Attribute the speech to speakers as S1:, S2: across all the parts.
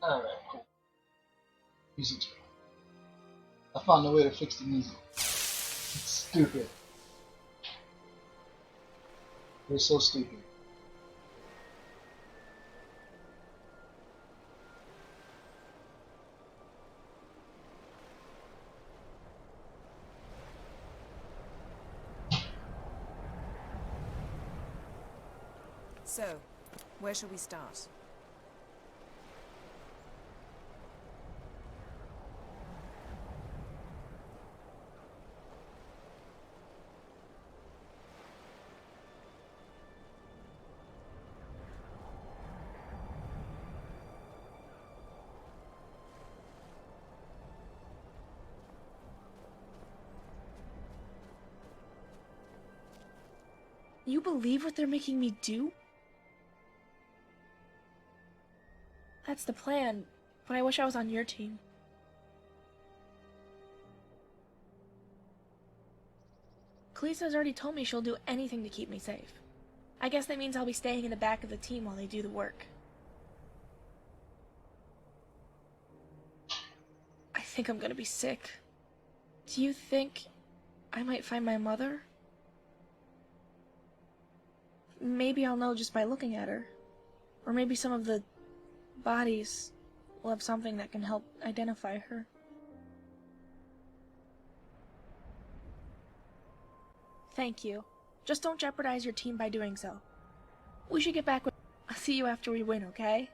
S1: Alright, cool. Music's wrong. I found a way to fix the music. It's stupid. They're so stupid.
S2: So, where shall we start?
S3: You believe what they're making me do? That's the plan, but I wish I was on your team. Kalisa's already told me she'll do anything to keep me safe. I guess that means I'll be staying in the back of the team while they do the work. I think I'm gonna be sick. Do you think I might find my mother? Maybe I'll know just by looking at her. Or maybe some of the bodies will have something that can help identify her. Thank you. Just don't jeopardize your team by doing so. We should get back with... I'll see you after we win, okay?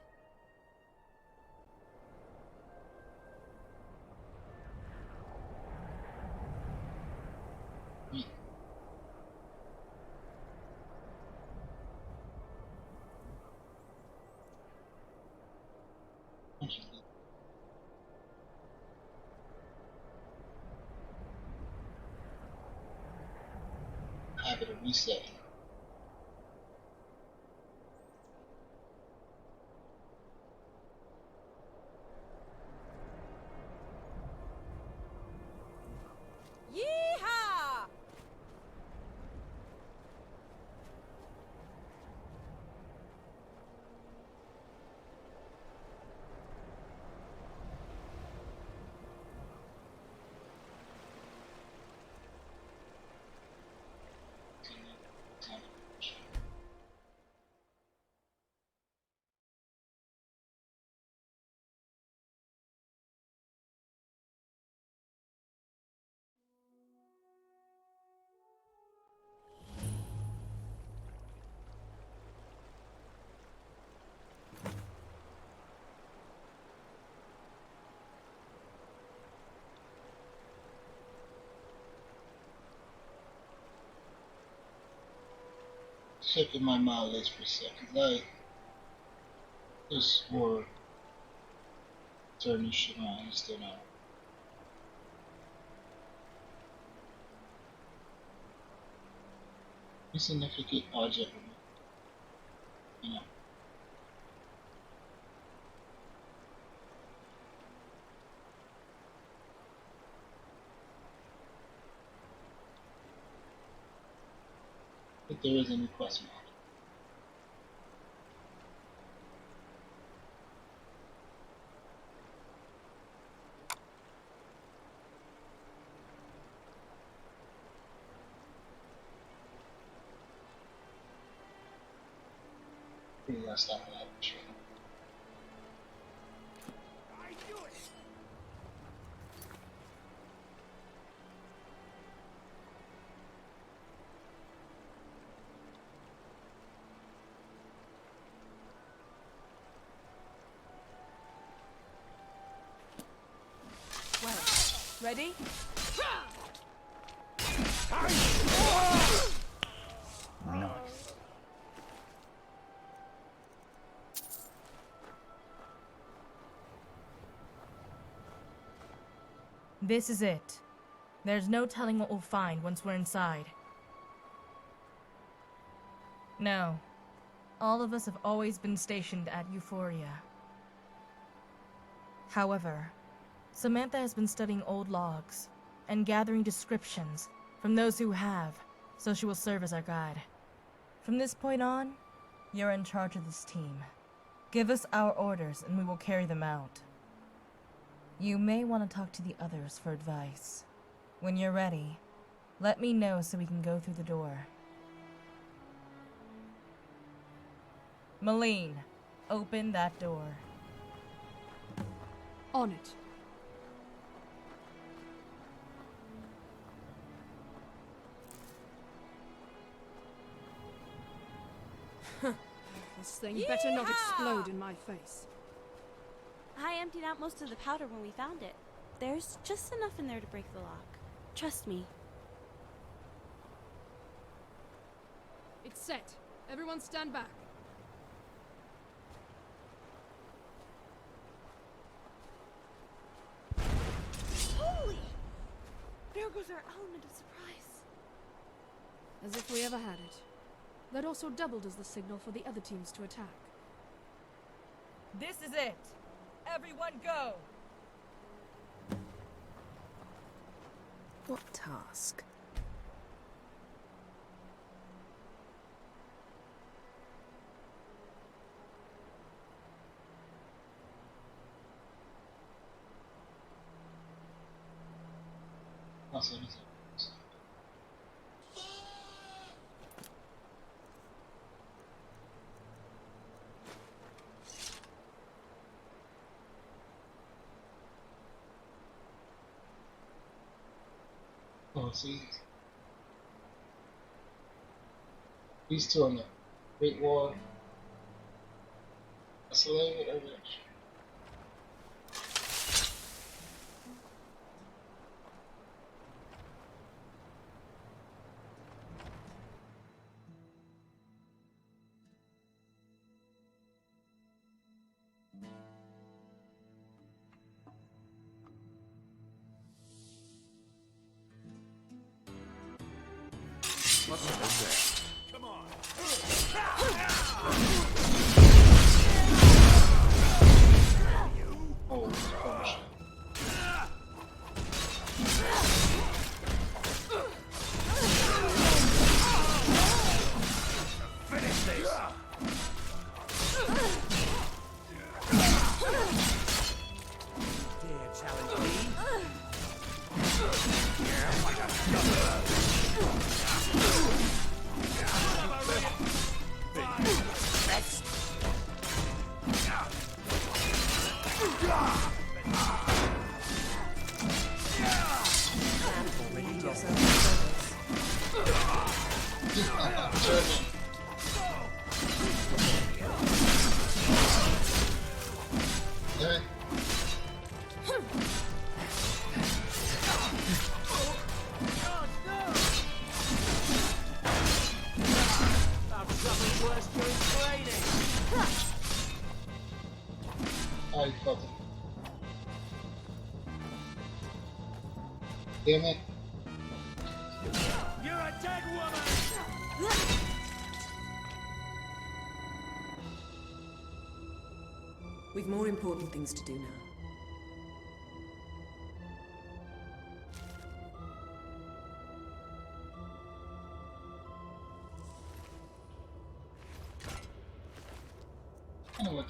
S1: Have it a reset.
S2: Yeehaw!
S1: Checking my mileage for a second. I just swore turning shit on. It's still not. Insignificant object. You know. If there is any question mark. Pretty last time I had a trip.
S2: Well, ready?
S4: Nice.
S5: This is it. There's no telling what we'll find once we're inside. No. All of us have always been stationed at Euphoria. However, Samantha has been studying old logs and gathering descriptions from those who have, so she will serve as our guide. From this point on, you're in charge of this team. Give us our orders and we will carry them out. You may want to talk to the others for advice. When you're ready, let me know so we can go through the door. Malene, open that door.
S6: On it. This thing better not explode in my face.
S7: I emptied out most of the powder when we found it. There's just enough in there to break the lock. Trust me.
S6: It's set. Everyone stand back.
S7: Holy! There goes our element of surprise.
S6: As if we ever had it. That also doubled as the signal for the other teams to attack.
S5: This is it! Everyone go!
S2: What task?
S1: That's anything. Oh, see, these two on the Great Wall. That's a little bit of it. Oh, gosh. Alright. I felt it. Damn it.
S8: You're a dead woman!
S9: We've more important things to do now.
S1: Kind of lucky.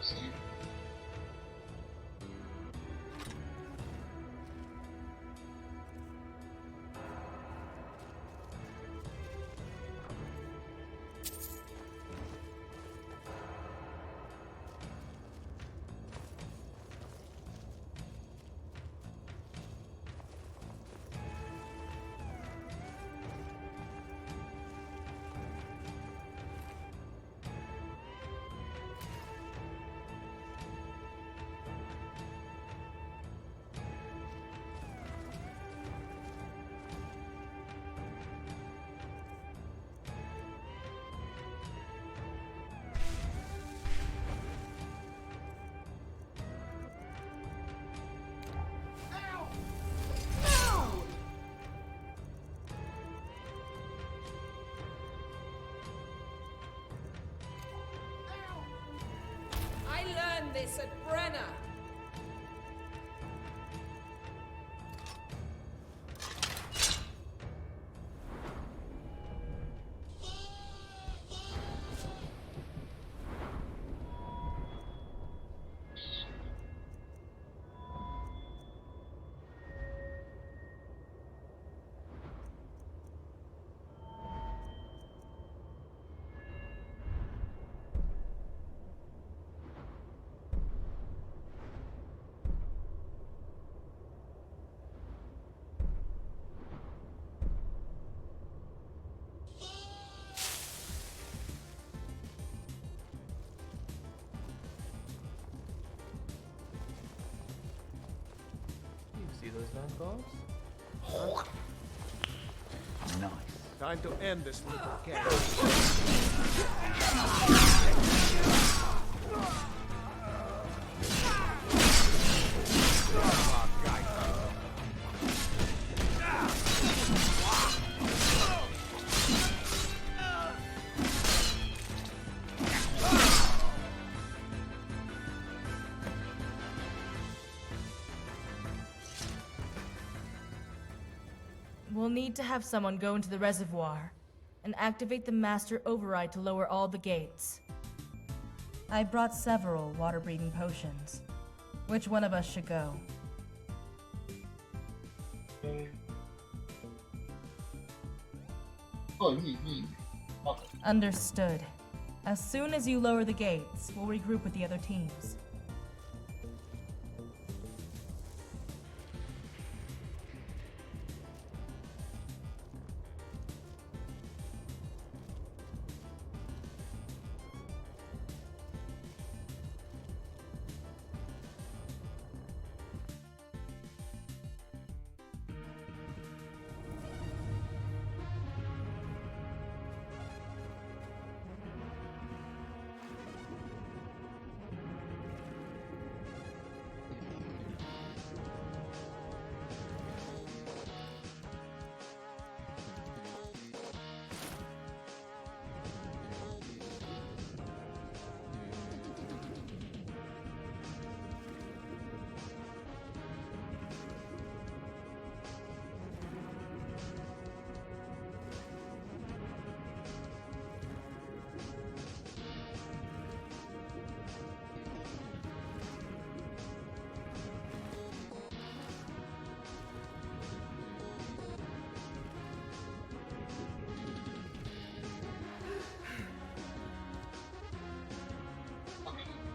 S1: See?
S9: this at Brenner!
S8: See those nightclubs?
S4: Nice.
S10: Time to end this little game.
S5: We'll need to have someone go into the reservoir and activate the master override to lower all the gates. I brought several water-breathing potions. Which one of us should go?
S1: Oh, me. Okay.
S5: Understood. As soon as you lower the gates, we'll regroup with the other teams.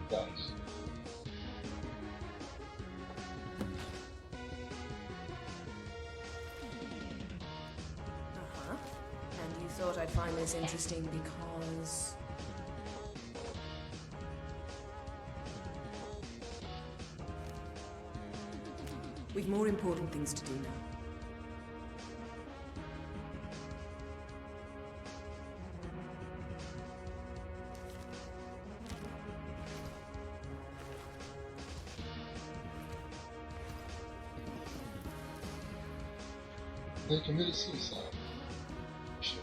S1: Guys.
S9: Uh-huh. And you thought I'd find this interesting because... We've more important things to do now.
S1: They committed suicide. Sure.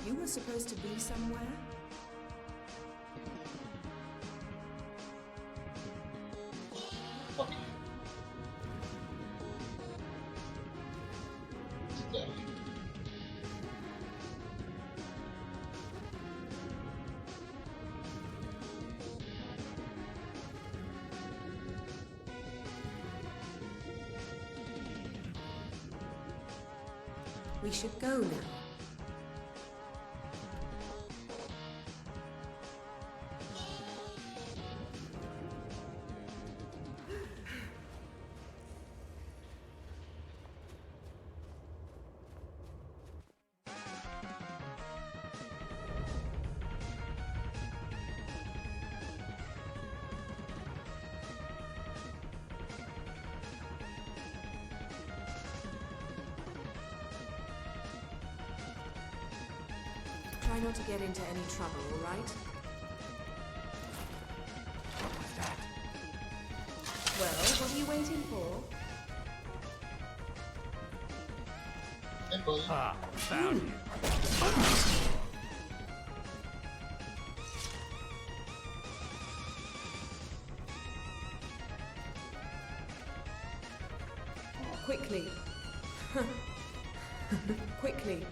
S9: You were supposed to be somewhere?
S1: Fuck you. Today.
S9: We should go now. Try not to get into any trouble, all right?
S4: What was that?
S9: Well, what are you waiting for?
S1: Hey, buddy.
S4: Ah, found you.
S9: Quickly. Quickly.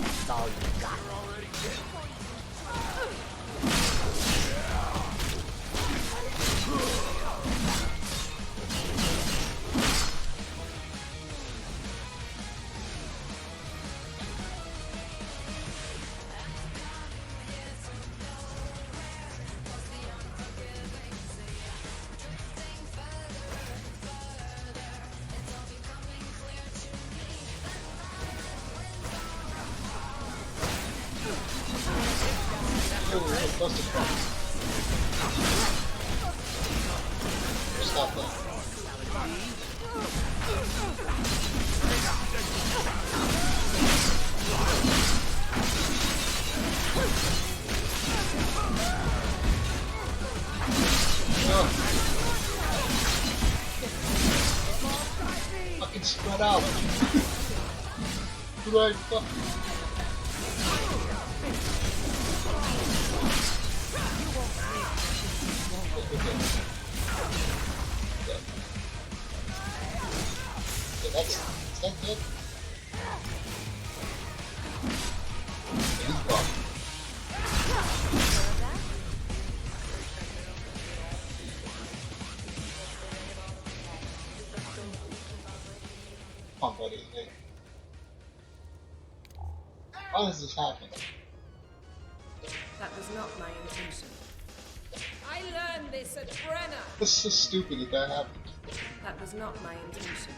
S4: That's all you got.
S1: Busted. Stop that. No. Fucking spread out. Who do I fuck? Is that good? He's buff. Come on, buddy. Hey. Why does this happen?
S9: That was not my intention.
S11: I learned this at Brenner.
S1: This is so stupid that that happened.
S9: That was not my intention.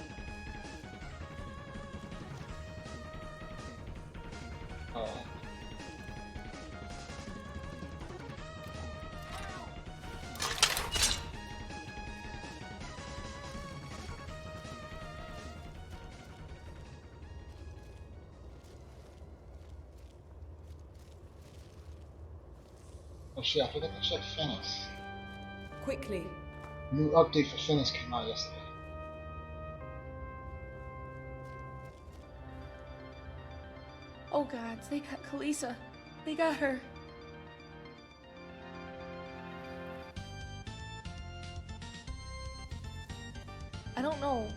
S1: Oh shit, I forgot to check Finis.
S9: Quickly.
S1: New update for Finis came out yesterday.
S3: Oh god, they got Kalisa. They got her. I don't know.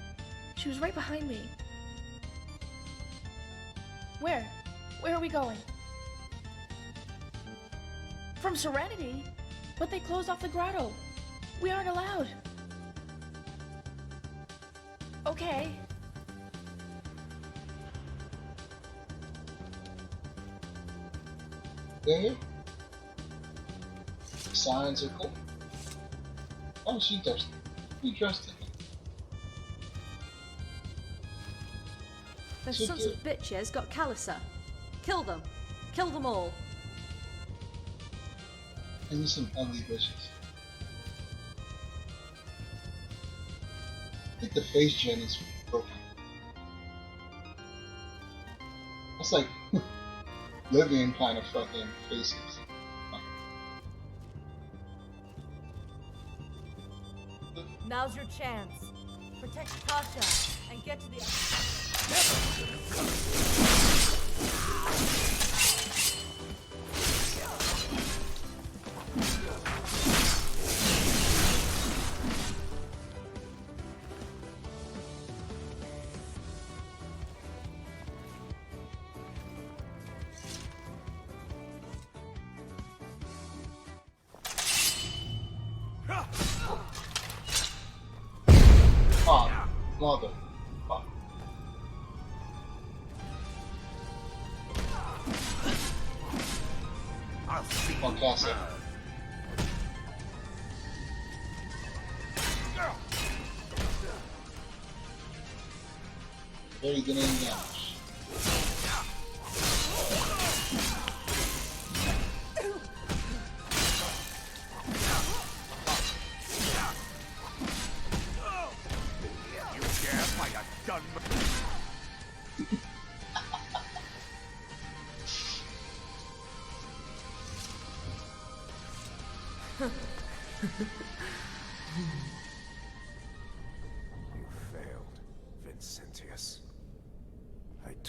S3: She was right behind me. Where? Where are we going? From Serenity? But they closed off the grotto. We aren't allowed. Okay.
S1: There? Signs are cool. Oh, she does. He dressed it.
S6: Those
S1: She
S6: sons
S1: did.
S6: of bitches got Kalisa. Kill them. Kill them all.
S1: And there's some ugly bitches. I think the face gen is broken. That's like Livian kind of fucking faces.
S5: Now's your chance. Protect Tasha and get to the.
S1: Oh, mother. Fuck.
S4: I'll see you
S1: Come on, Cassie. Very good in damage.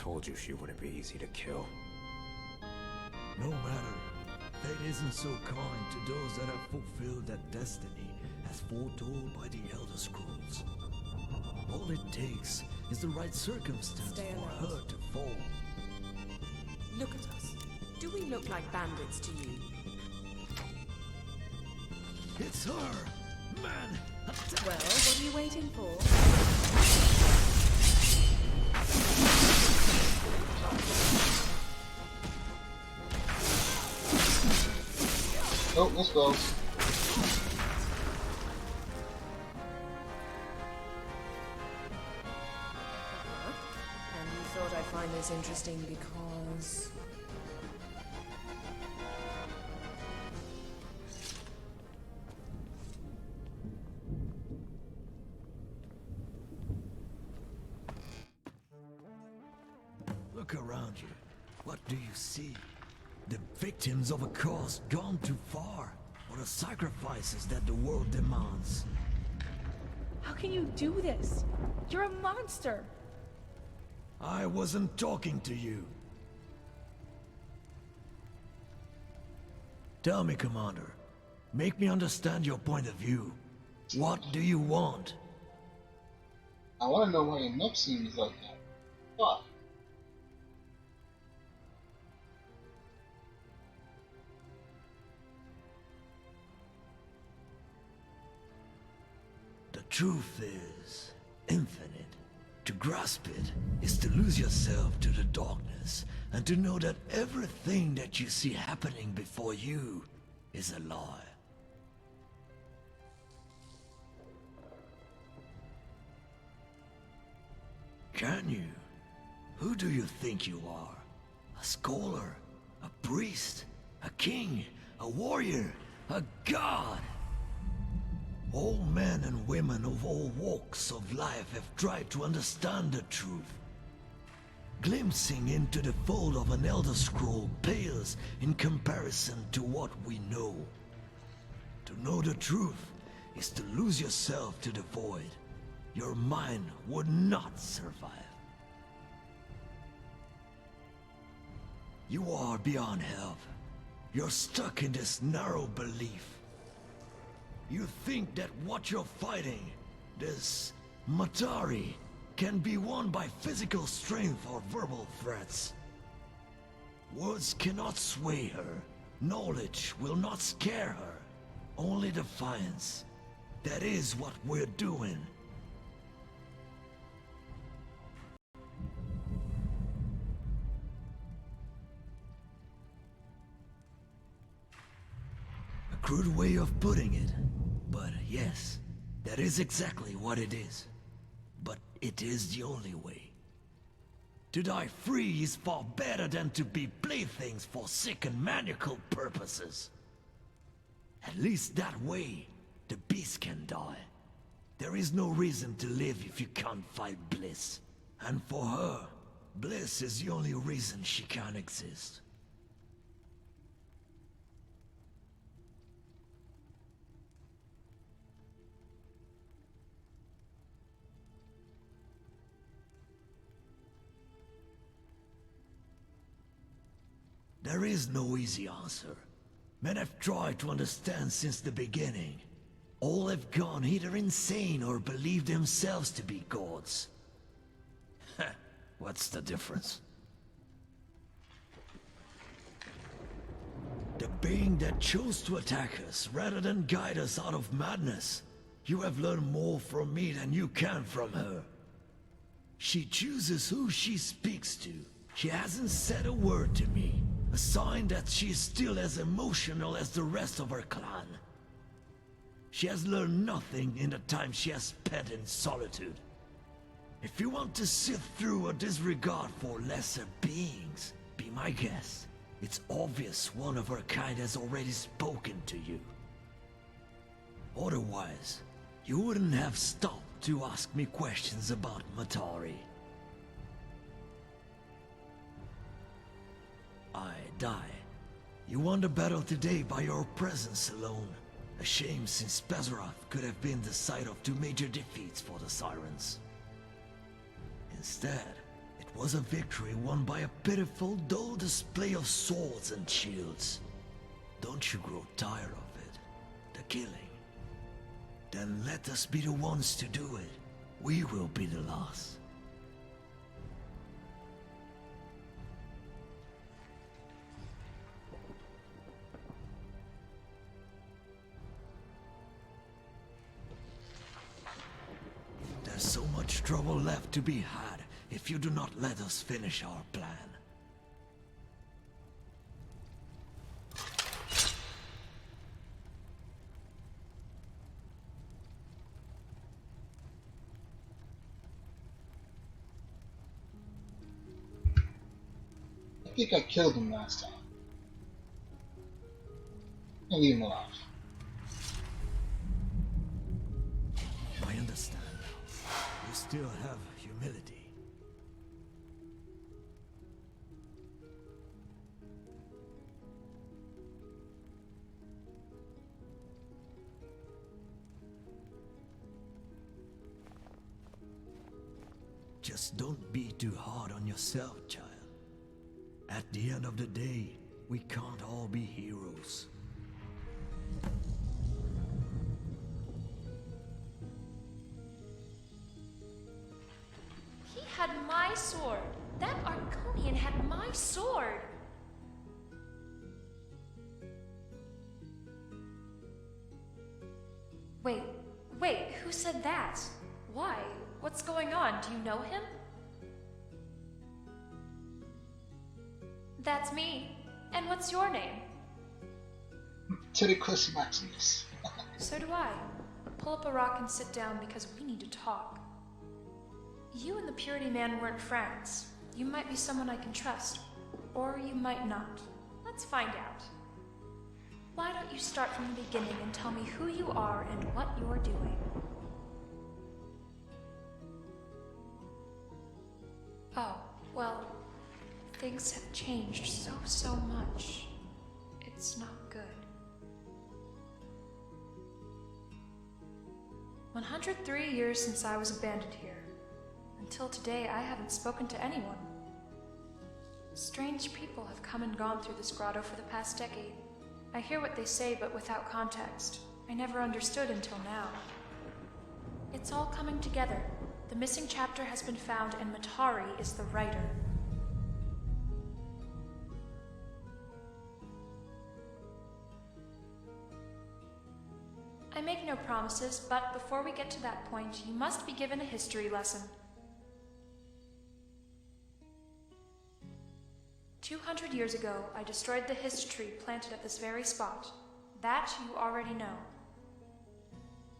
S4: told you she wouldn't be easy to kill.
S12: No matter. Fate isn't so kind to those that have fulfilled that destiny as foretold by the Elder Scrolls. All it takes is the right circumstance
S9: Stay
S12: for
S9: alert.
S12: her to fall.
S9: Look at us. Do we look like bandits to you?
S12: It's her! Man!
S9: Well, what are you waiting for?
S1: Oh, let's go.
S9: And you thought I'd find this interesting because...
S12: Look around you. What do you see? The victims of a cause gone too far, or the sacrifices that the world demands.
S3: How can you do this? You're a monster!
S12: I wasn't talking to you. Tell me, Commander. Make me understand your point of view. What do you want?
S1: I want to know why your neck seems like that. Fuck.
S12: The truth is infinite. To grasp it is to lose yourself to the darkness and to know that everything that you see happening before you is a lie. Can you? Who do you think you are? A scholar? A priest? A king? A warrior? A god? All men and women of all walks of life have tried to understand the truth. Glimpsing into the fold of an Elder Scroll pales in comparison to what we know. To know the truth is to lose yourself to the void. Your mind would not survive. You are beyond help. You're stuck in this narrow belief. You think that what you're fighting, this Matari, can be won by physical strength or verbal threats. Words cannot sway her. Knowledge will not scare her. Only defiance. That is what we're doing. A crude way of putting it, but yes, that is exactly what it is. But it is the only way. To die free is far better than to be playthings for sick and maniacal purposes. At least that way, the beast can die. There is no reason to live if you can't fight bliss. And for her, bliss is the only reason she can't exist. There is no easy answer. Men have tried to understand since the beginning. All have gone either insane or believe themselves to be gods. What's the difference? The being that chose to attack us rather than guide us out of madness. You have learned more from me than you can from her. She chooses who she speaks to. She hasn't said a word to me. A sign that she is still as emotional as the rest of her clan. She has learned nothing in the time she has spent in solitude. If you want to sift through a disregard for lesser beings, be my guest. It's obvious one of her kind has already spoken to you. Otherwise, you wouldn't have stopped to ask me questions about Matari. I die. You won the battle today by your presence alone. A shame since Bezeroth could have been the site of two major defeats for the Sirens. Instead, It was a victory won by a pitiful, dull display of swords and shields. Don't you grow tired of it? The killing? Then let us be the ones to do it. We will be the last. There's so much trouble left to be had if you do not let us finish our plan.
S1: I think I killed him last time. I'll leave him alive.
S12: I understand now. You still have humility. Just don't be too hard on yourself, child. At the end of the day, we can't all be heroes.
S13: He had my sword. That Arconian had my sword. Wait, who said that? Why? What's going on? Do you know him? That's me. And what's your name?
S1: Tedicus Maximus.
S13: So do I. Pull up a rock and sit down because we need to talk. You and the Purity Man weren't friends. You might be someone I can trust. Or you might not. Let's find out. Why don't you start from the beginning and tell me who you are and what you're doing? Oh, well, things have changed so much. It's not good. 103 years since I was abandoned here. Until today, I haven't spoken to anyone. Strange people have come and gone through this grotto for the past decade. I hear what they say, but without context. I never understood until now. It's all coming together. The missing chapter has been found, and Matari is the writer. I make no promises, but before we get to that point, you must be given a history lesson. 200 years ago, I destroyed the hist tree planted at this very spot. That you already know.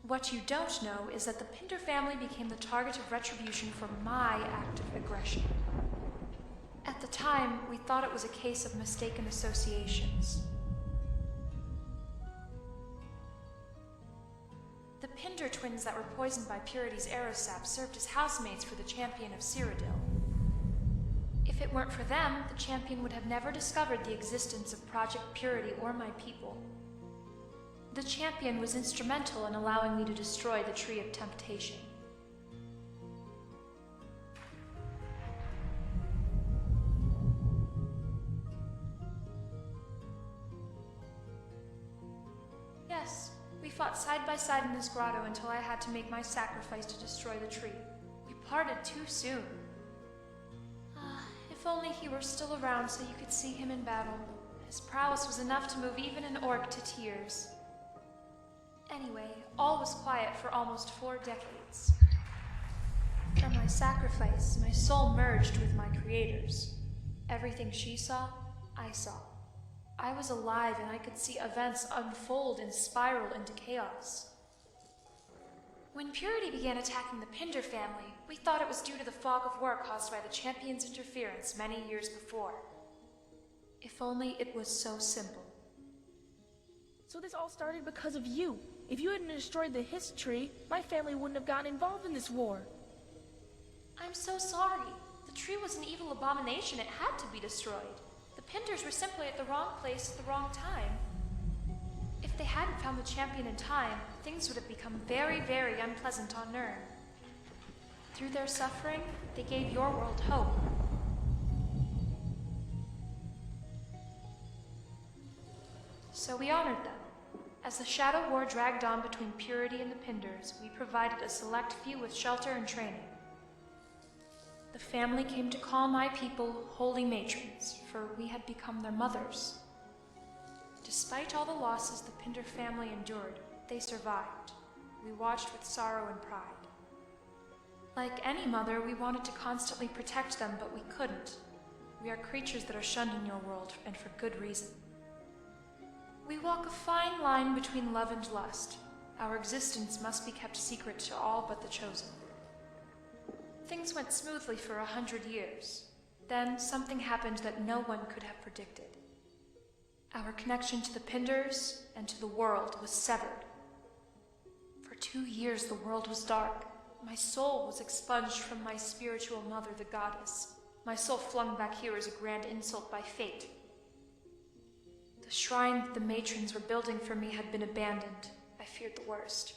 S13: What you don't know is that the Pinder family became the target of retribution for my act of aggression. At the time, we thought it was a case of mistaken associations. The Pinder twins that were poisoned by Purity's Aerosap served as housemates for the champion of Cyrodiil. If it weren't for them, the champion would have never discovered the existence of Project Purity or my people. The champion was instrumental in allowing me to destroy the Tree of Temptation. Yes, we fought side by side in this grotto until I had to make my sacrifice to destroy the tree. We parted too soon. If only he were still around so you could see him in battle. His prowess was enough to move even an orc to tears. Anyway, all was quiet for almost 4 decades. From my sacrifice, my soul merged with my creator's. Everything she saw, I saw. I was alive and I could see events unfold and spiral into chaos. When Purity began attacking the Pinder family, we thought it was due to the fog of war caused by the champion's interference many years before. If only it was so simple.
S3: So this all started because of you. If you hadn't destroyed the hist tree, my family wouldn't have gotten involved in this war.
S13: I'm so sorry. The tree was an evil abomination. It had to be destroyed. The Pinders were simply at the wrong place at the wrong time. If they hadn't found the champion in time, things would have become very, very unpleasant on Nirn. Through their suffering, they gave your world hope. So we honored them. As the Shadow War dragged on between Purity and the Pinders, we provided a select few with shelter and training. The family came to call my people holy matrons, for we had become their mothers. Despite all the losses the Pinder family endured, they survived. We watched with sorrow and pride. Like any mother, we wanted to constantly protect them, but we couldn't. We are creatures that are shunned in your world, and for good reason. We walk a fine line between love and lust. Our existence must be kept secret to all but the chosen. Things went smoothly for 100 years. Then something happened that no one could have predicted. Our connection to the Pinders and to the world was severed. For 2 years the world was dark. My soul was expunged from my spiritual mother, the goddess. My soul flung back here as a grand insult by fate. The shrine that the matrons were building for me had been abandoned. I feared the worst.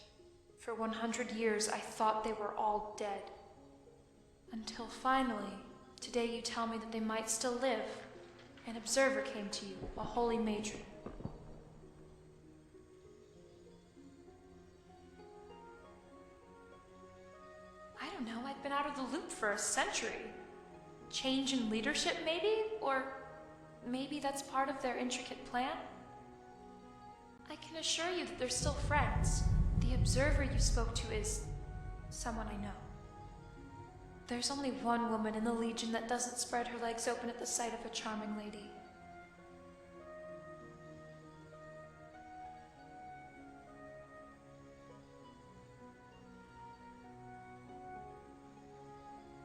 S13: For 100 years I thought they were all dead. Until finally, today you tell me that they might still live. An observer came to you, a holy matron. I don't know, I've been out of the loop for a century. Change in leadership, maybe? Or maybe that's part of their intricate plan? I can assure you that they're still friends. The observer you spoke to is someone I know. There's only one woman in the Legion that doesn't spread her legs open at the sight of a charming lady.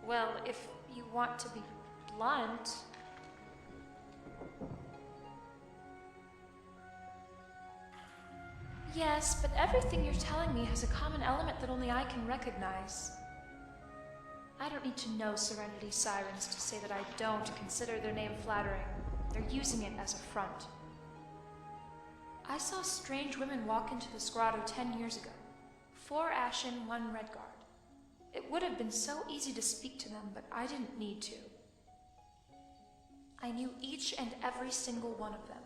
S13: Well, if you want to be blunt... Yes, but everything you're telling me has a common element that only I can recognize. I don't need to know Serenity Sirens to say that I don't consider their name flattering. They're using it as a front. I saw strange women walk into this grotto 10 years ago. 4 Ashen, 1 Redguard. It would have been so easy to speak to them, but I didn't need to. I knew each and every single one of them.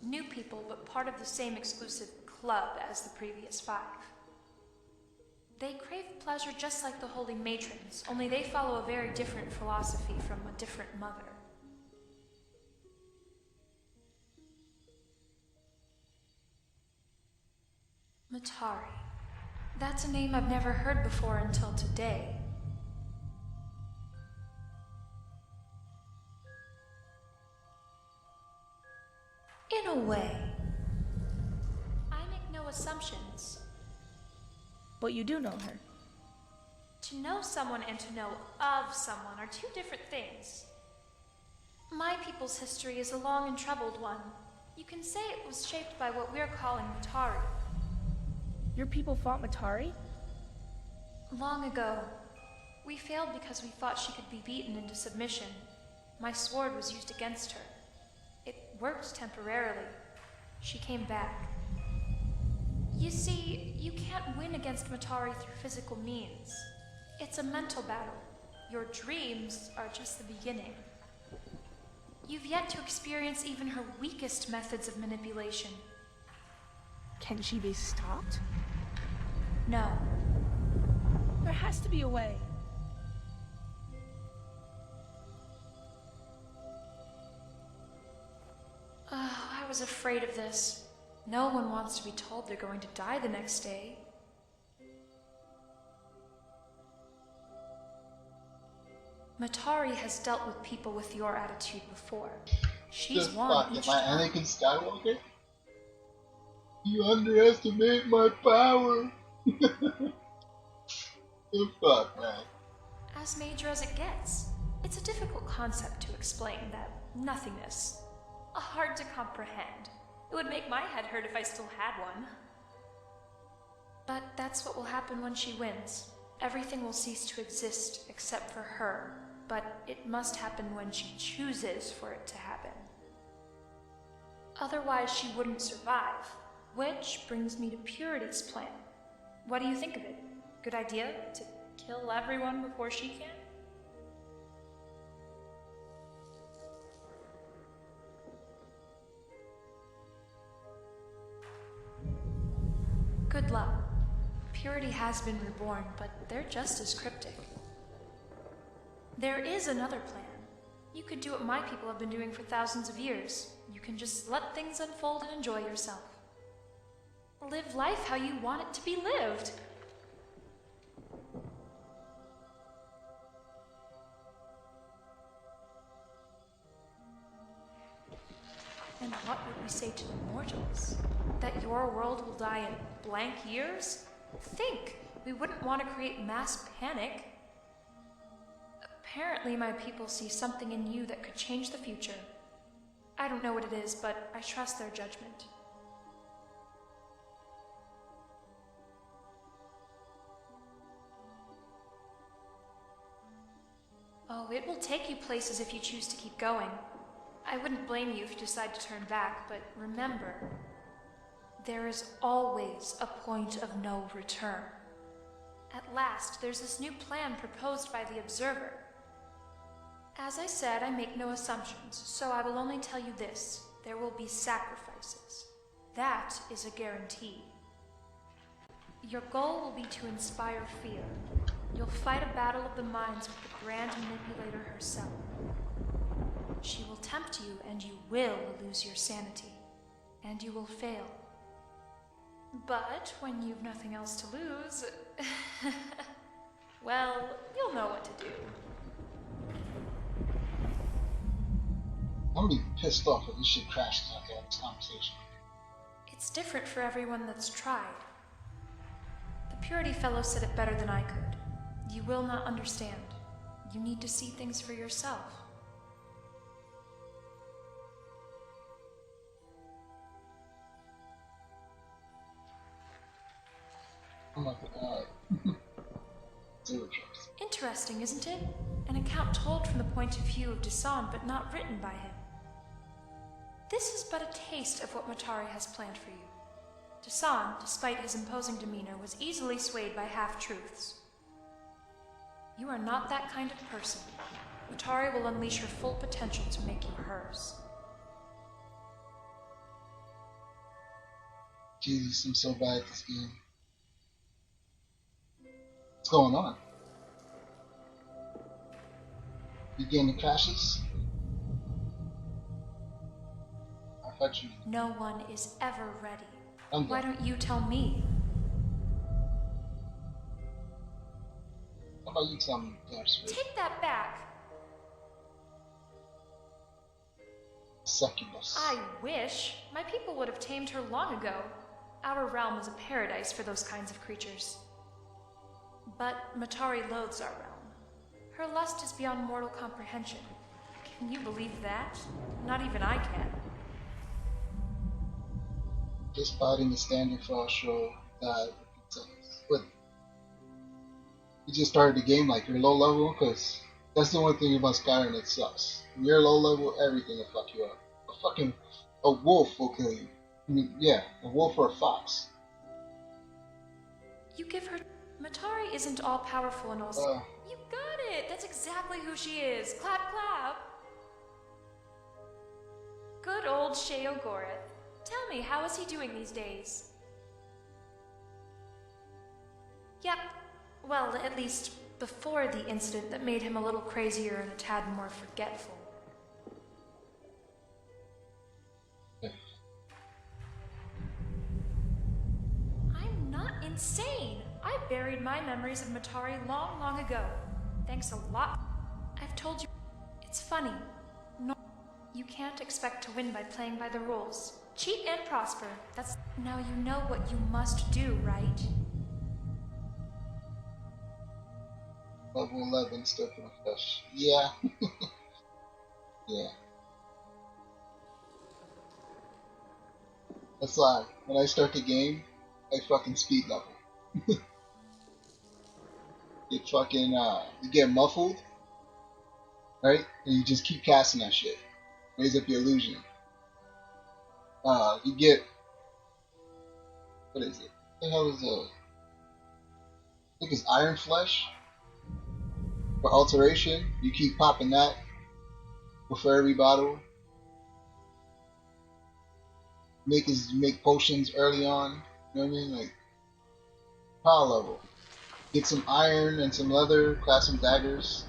S13: New people, but part of the same exclusive club as the previous 5. They crave pleasure just like the holy matrons, only they follow a very different philosophy from a different mother. Matari. That's a name I've never heard before until today. In a way. I make no assumptions.
S3: But you do know her.
S13: To know someone and to know of someone are 2 different things. My people's history is a long and troubled one. You can say it was shaped by what we're calling Matari.
S3: Your people fought Matari?
S13: Long ago. We failed because we thought she could be beaten into submission. My sword was used against her. It worked temporarily. She came back. You see, you can't win against Matari through physical means. It's a mental battle. Your dreams are just the beginning. You've yet to experience even her weakest methods of manipulation.
S3: Can she be stopped?
S13: No.
S3: There has to be a way.
S13: Oh, I was afraid of this. No one wants to be told they're going to die the next day. Matari has dealt with people with your attitude before. She's won each
S1: Am I
S13: time.
S1: Anakin Skywalker? You underestimate my power. The fuck, man.
S13: As major as it gets. It's a difficult concept to explain, that nothingness. Hard to comprehend. It would make my head hurt if I still had one. But that's what will happen when she wins. Everything will cease to exist except for her, but it must happen when she chooses for it to happen. Otherwise, she wouldn't survive. Which brings me to Purity's plan. What do you think of it? Good idea? To kill everyone before she can? good luck. Purity has been reborn, but they're just as cryptic. There is another plan. You could do what my people have been doing for thousands of years. You can just let things unfold and enjoy yourself. Live life how you want it to be lived. And what would we say to the mortals? That your world will die in blank years? Think! We wouldn't want to create mass panic. Apparently my people see something in you that could change the future. I don't know what it is, but I trust their judgment. Oh, it will take you places if you choose to keep going. I wouldn't blame you if you decide to turn back, but remember, there is always a point of no return. At last, there's this new plan proposed by the Observer. As I said, I make no assumptions, so I will only tell you this. There will be sacrifices. That is a guarantee. Your goal will be to inspire fear. You'll fight a battle of the minds with the Grand Manipulator herself. She will tempt you, and you will lose your sanity. And you will fail. But when you've nothing else to lose, well, you'll know what to do.
S1: I'm gonna be pissed off if this shit crashes after all this conversation.
S13: It's different for everyone that's tried. The Purity Fellow said it better than I could. You will not understand. You need to see things for yourself.
S1: Oh my god. Zero trust.
S13: Interesting, isn't it? An account told from the point of view of Dasan, but not written by him. This is but a taste of what Matari has planned for you. Dasan, despite his imposing demeanor, was easily swayed by half-truths. You are not that kind of person. Matari will unleash her full potential to make you hers.
S1: Jesus, I'm so bad at this game. What's going on? You getting the crashes? I thought you...
S13: No one is ever ready.
S1: I'm
S13: Why
S1: done.
S13: don't you tell me?
S1: How about you tell me, Darcy?
S13: Take that back!
S1: Succubus.
S13: I wish. My people would have tamed her long ago. Our realm is a paradise for those kinds of creatures. But Matari loathes our realm. Her lust is beyond mortal comprehension. Can you believe that? Not even I can.
S1: Just fighting the standard for our show that but you just started the game like you're low level, because that's the one thing about Skyrim that sucks. When you're low level, everything will fuck you up. A wolf will kill you. I mean, yeah, a wolf or a fox.
S13: You give her... Matari isn't all powerful and all... You got it! That's exactly who she is. Clap, clap! Good old Sheogorath. Tell me, how is he doing these days? Yep. Well, at least before the incident that made him a little crazier and a tad more forgetful. I'm not insane! I buried my memories of Matari long, long ago. Thanks a lot. I've told you... It's funny. No, you can't expect to win by playing by the rules. Cheat and prosper. That's... Now you know what you must do, right?
S1: Level 11, still for the flesh. Yeah. Yeah. That's why, when I start the game, I fucking speed level. You fucking, you get muffled, right? And you just keep casting that shit. Raise up your illusion. You get, what is it? What the hell is I think it's Iron Flesh. For alteration, you keep popping that before every battle. Make potions early on. You know what I mean? Like, power level. Get some iron and some leather, craft some daggers.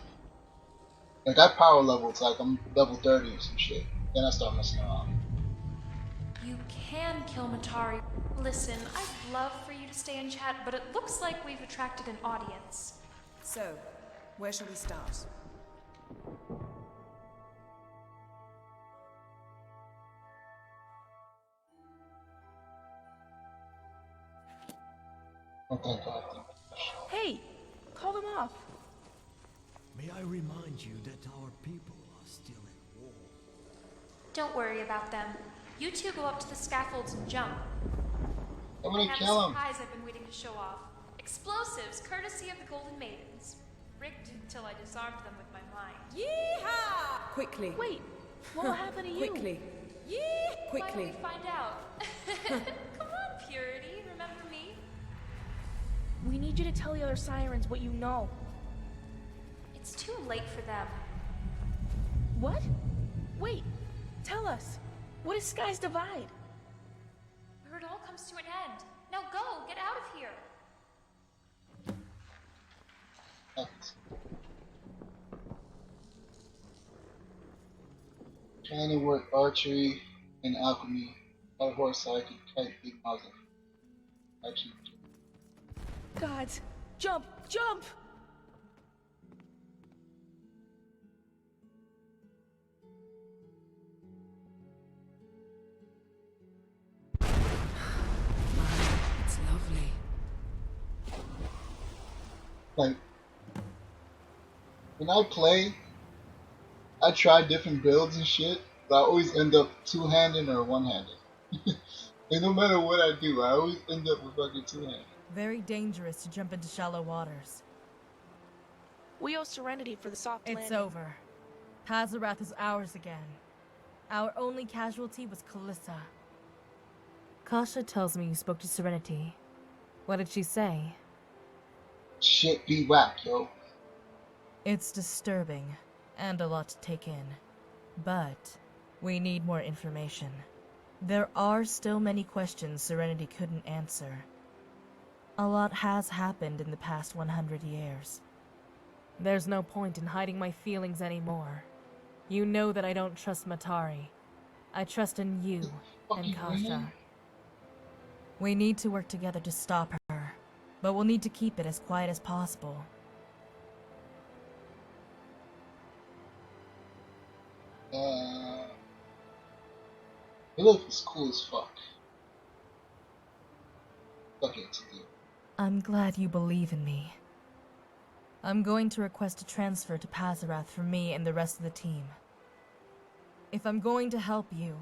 S1: Like I power level, it's like I'm level 30 or some shit. Then I start messing around.
S13: You can kill Matari. Listen, I'd love for you to stay and chat, but it looks like we've attracted an audience.
S9: So, where shall we start?
S1: Oh, thank God.
S3: Hey, call them off.
S12: May I remind you that our people are still at war.
S13: Don't worry about them. You two go up to the scaffolds and jump.
S1: I'm
S13: I
S1: gonna
S13: have
S1: kill
S13: a
S1: him.
S13: surprise I've been waiting to show off. Explosives, courtesy of the Golden Maidens. Rigged till I disarmed them with my mind.
S11: Yeehaw!
S9: Quickly.
S3: Wait, what will happen to you?
S9: Quickly.
S11: Yee!
S13: Why don't
S9: Quickly.
S13: we find out? Come on, Purity. Remember me?
S3: We need you to tell the other sirens what you know.
S13: It's too late for them.
S3: What? Wait, tell us. What is Sky's Divide?
S13: Where it all comes to an end. Now go, get out of here.
S1: Trying to work archery and alchemy. By horse so I can kite big muzzle. Actually,
S3: Gods, jump, jump!
S9: It's lovely.
S1: like when I play, I try different builds and shit, but I always end up two-handed or one-handed. And no matter what I do, I always end up with fucking two-handed.
S5: Very dangerous to jump into shallow waters.
S3: We owe Serenity for the soft landing.
S5: It's over. Pazarath is ours again. Our only casualty was Kalissa. Kasha tells me you spoke to Serenity. What did she say?
S1: Shit be whack, yo.
S5: It's disturbing, and a lot to take in. But we need more information. There are still many questions Serenity couldn't answer. A lot has happened in the past 100 years. There's no point in hiding my feelings anymore. You know that I don't trust Matari. I trust in you and Kasha. We need to work together to stop her, but we'll need to keep it as quiet as possible.
S1: It looks cool as fuck. Fuck it, to do.
S5: I'm glad you believe in me. I'm going to request a transfer to Pazarath for me and the rest of the team. If I'm going to help you,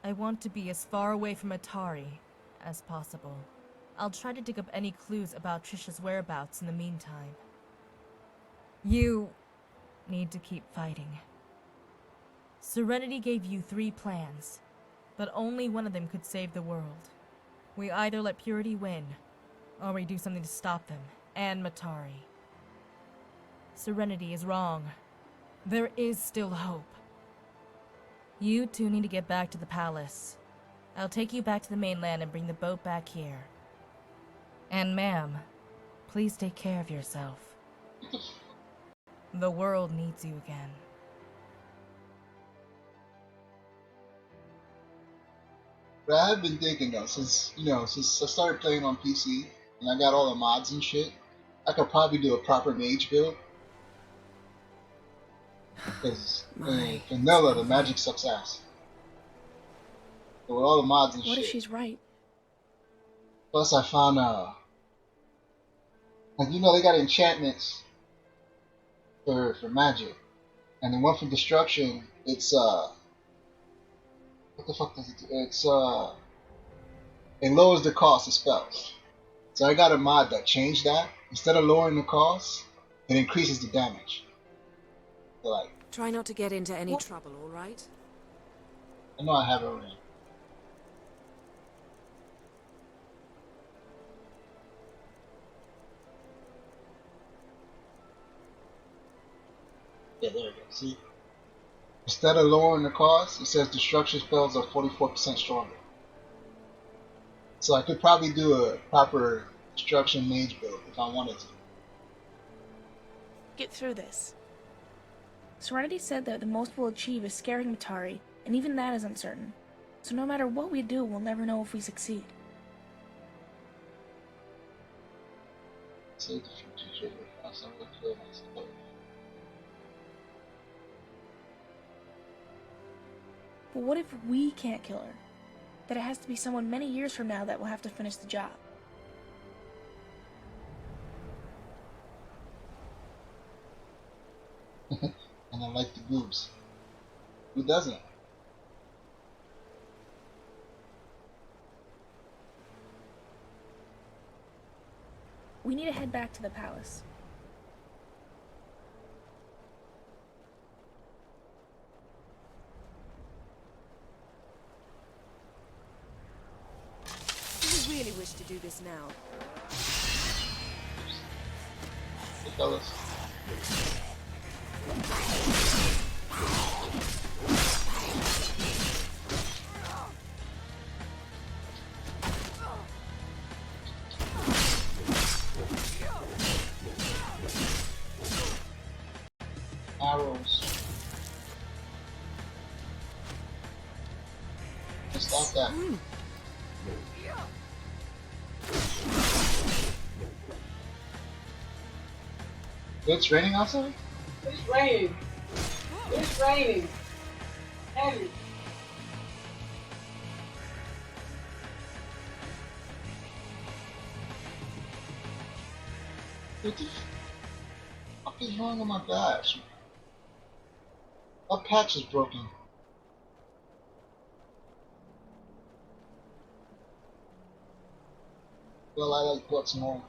S5: I want to be as far away from Atari as possible. I'll try to dig up any clues about Trisha's whereabouts in the meantime. You need to keep fighting. Serenity gave you 3 plans, but only one of them could save the world. We either let Purity win, or we do something to stop them, and Matari. Serenity is wrong. There is still hope. You two need to get back to the palace. I'll take you back to the mainland and bring the boat back here. And ma'am, please take care of yourself. The world needs you again.
S1: But I have been thinking though, since I started playing on PC and I got all the mods and shit, I could probably do a proper mage build. Because vanilla, the magic sucks ass. So with all the mods and
S3: What
S1: shit.
S3: if she's right?
S1: Plus I found like they got enchantments for magic. And the one for destruction, it's what the fuck does it do? It's it lowers the cost of spells. So I got a mod that changed that. Instead of lowering the cost, it increases the damage. So like,
S9: Try not to get into any trouble, all right?
S1: I know I have it already. Yeah, there we go. See? Instead of lowering the cost, it says destruction spells are 44% stronger. So I could probably do a proper destruction mage build if I wanted to.
S3: Get through this. Serenity said that the most we'll achieve is scaring Matari, and even that is uncertain. So no matter what we do, we'll never know if we succeed.
S1: Save the future sugar. I somewhere kill myself.
S3: But what if we can't kill her? That it has to be someone many years from now that will have to finish the job.
S1: And I like the boobs. Who doesn't?
S3: We need to head back to the palace.
S9: Do you really wish to do this now?
S1: Hey, fellas. Arrows. Just stop that. It's raining outside?
S14: It's raining. It's raining. Heavy.
S1: What the fuck is wrong with my patch? My patch is broken. Well, I like what's more.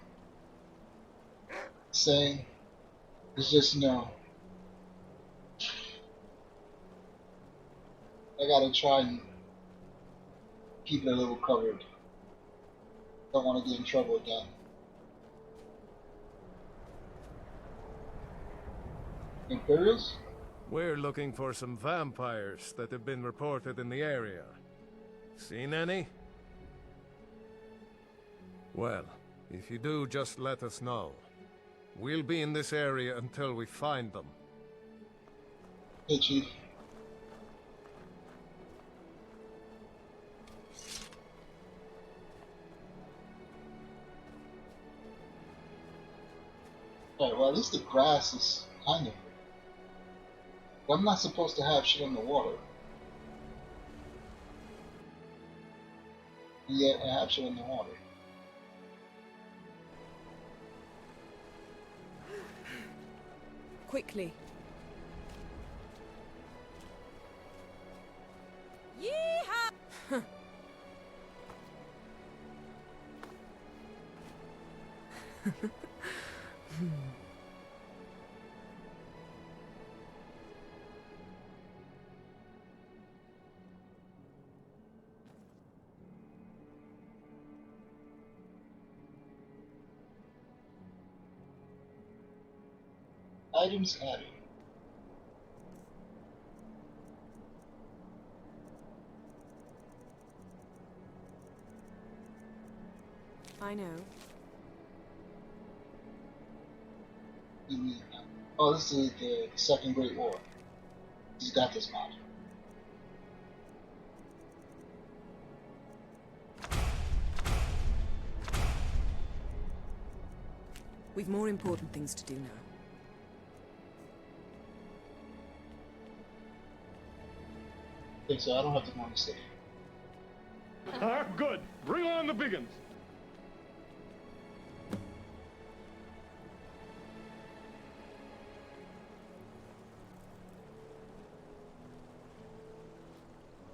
S1: Saying it's just no. I gotta try and keep it a little covered. Don't want to get in trouble again. Imperials?
S10: We're looking for some vampires that have been reported in the area. Seen any? Well, if you do, just let us know. We'll be in this area until we find them.
S1: Hey, Chief. Alright, well, at least the grass is kind of... But I'm not supposed to have shit in the water. And yet, I have shit in the water.
S9: Quickly.
S11: Yeehaw!
S1: Items added.
S9: I know.
S1: Oh, this is the Second Great War. He's got this mod.
S9: We've more important things to do now.
S1: Okay, so I don't have to go on the stage.
S10: Good. Bring on the biggins.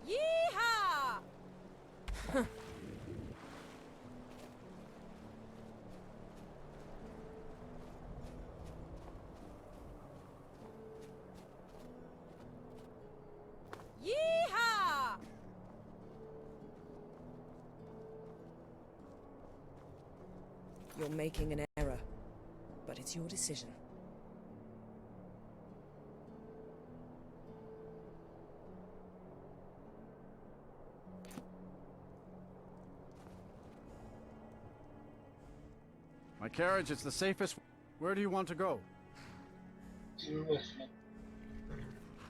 S11: Yeehaw! Yeehaw!
S9: You're making an error, but it's your decision.
S15: My carriage is the safest. Where do you want to go?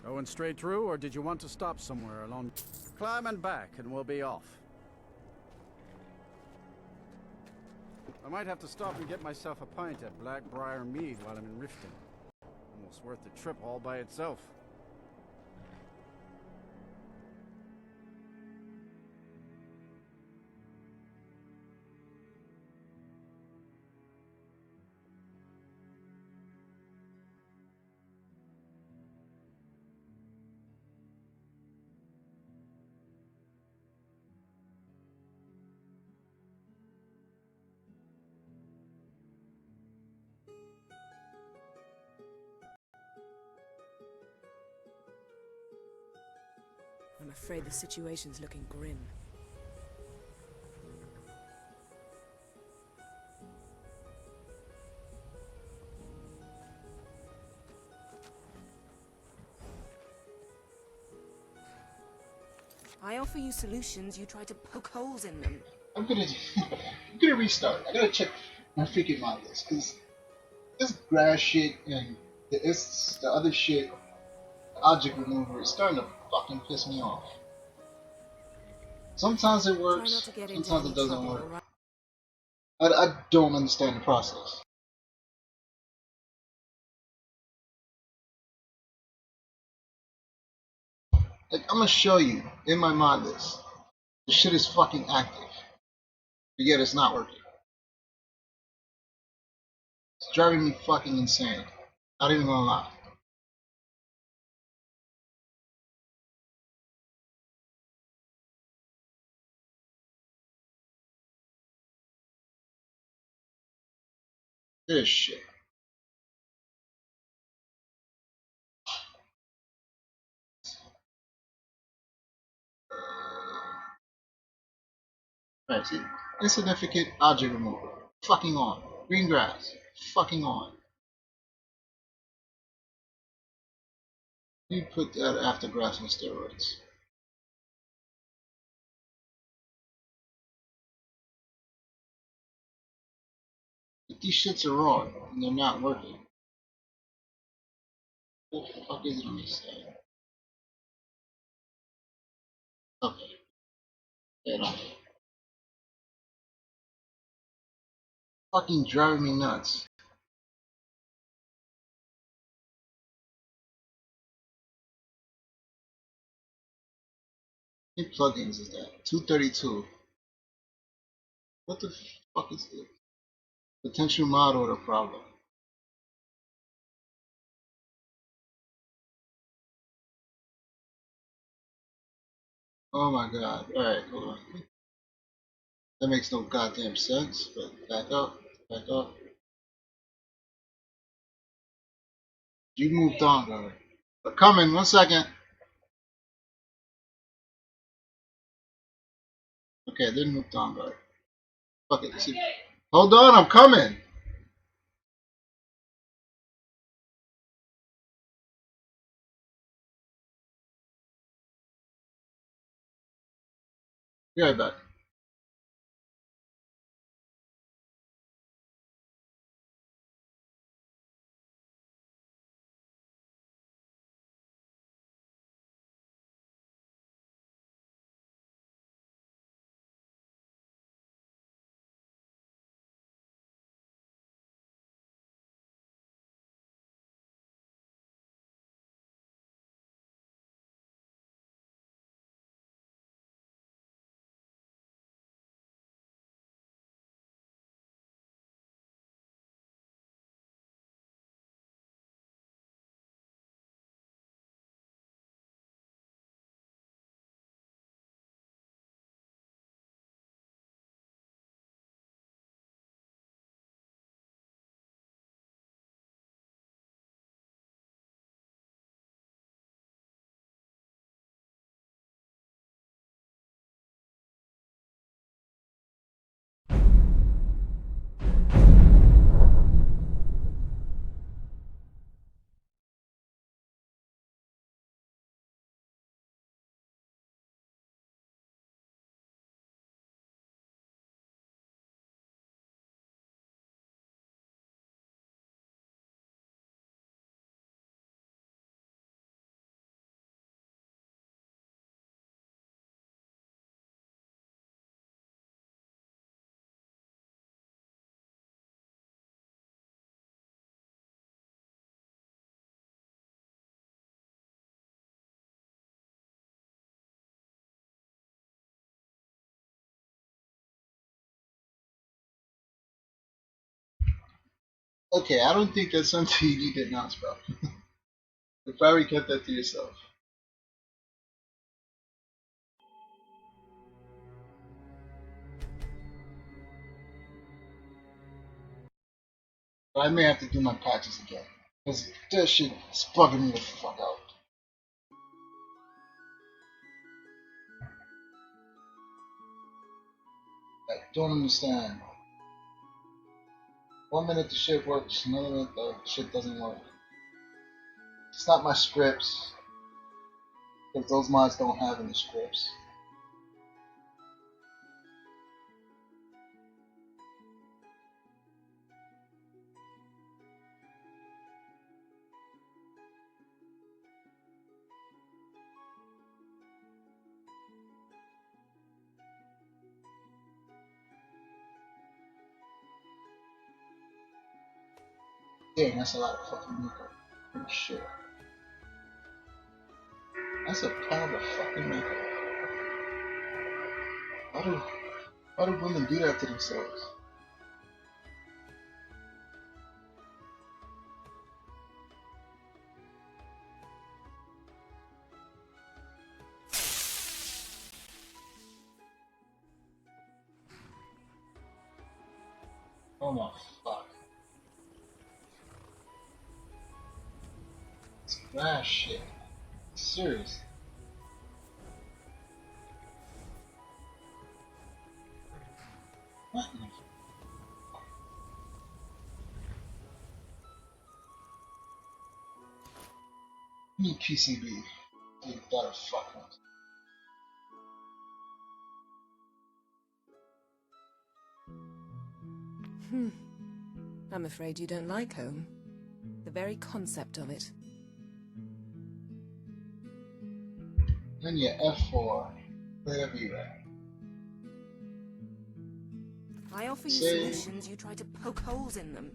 S15: Going straight through, or did you want to stop somewhere along? Climb and back, and we'll be off. I might have to stop and get myself a pint at Blackbriar Mead while I'm in Riften. Almost worth the trip all by itself.
S9: I'm afraid the situation's looking grim. I offer you solutions, you try to poke holes in them.
S1: I'm gonna restart. I gotta check my freaking mod list, cause this grass shit and the other shit, the object remover, is starting to fucking piss me off. Sometimes it works, sometimes it doesn't work. I don't understand the process. Like, I'm gonna show you in my mod list. The shit is fucking active, but yet it's not working. It's driving me fucking insane. Not even gonna lie. This shit. Right, see? Insignificant object remover. Fucking on. Green grass. Fucking on. You put that after grass on steroids. But these shits are wrong, and they're not working. What the fuck is it on this side? Okay. Get on. Fucking driving me nuts. How many plugins is that? 232. What the fuck is this? Potential mod order problem. Oh my god. Alright, hold on. That makes no goddamn sense, but back up. Back up. You moved on, guard. But coming, 1 second. Okay, then moved on, guard. Fuck it. See. Hold on, I'm coming. Be right back. Okay, I don't think that's something you need to announce, bro. You probably kept that to yourself. But I may have to do my patches again. Because that shit is bugging me the fuck out. I don't understand. 1 minute the shit works, another minute the shit doesn't work. It's not my scripts, because those mods don't have any scripts. Dang, that's a lot of fucking makeup. Pretty sure. That's a pound of fucking makeup. Why do women do that to themselves? Oh my fuck. It's grass shit. Seriously. What? You need PCB. You gotta fuck one.
S9: I'm afraid you don't like home. The very concept of it.
S1: Then you F4. Wherever you at.
S9: I offer you
S1: Say-
S9: solutions, you try to poke holes in them.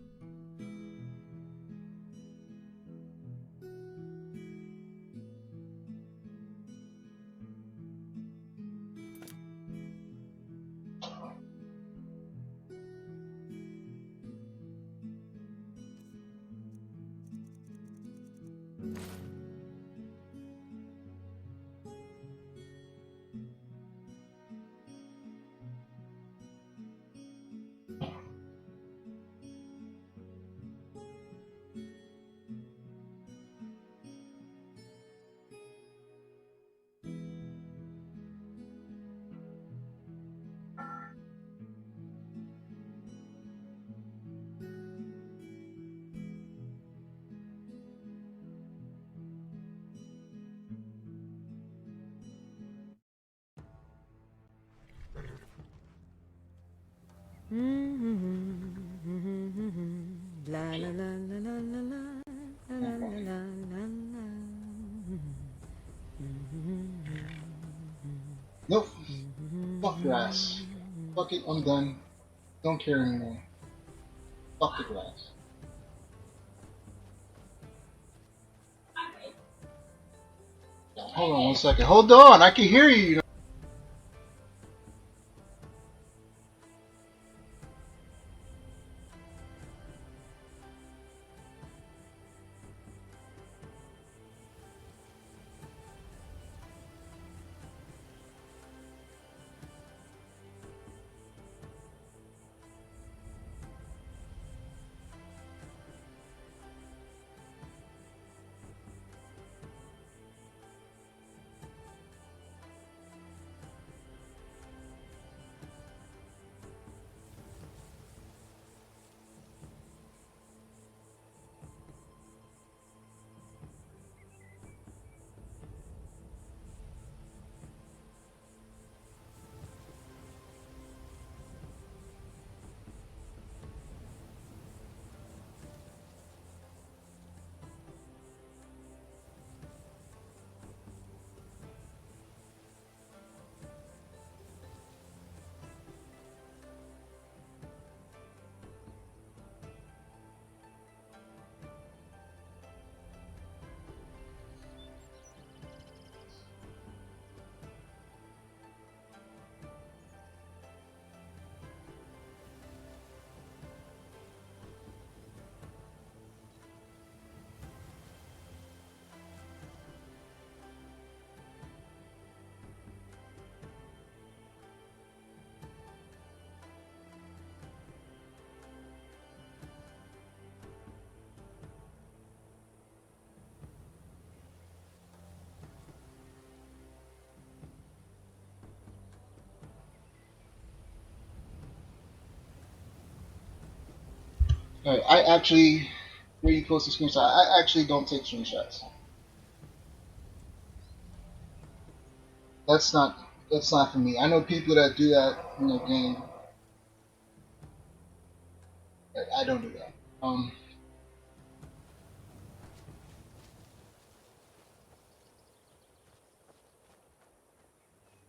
S9: La la la la la la la la la la la la.
S1: Nope. Fuck grass. Fuck it, I'm done. Don't care anymore. Fuck the grass. Hold on 1 second. Hold on, I can hear you. Alright, I actually, where you post a screenshot, I actually don't take screenshots. That's not for me. I know people that do that in the game. But I don't do that.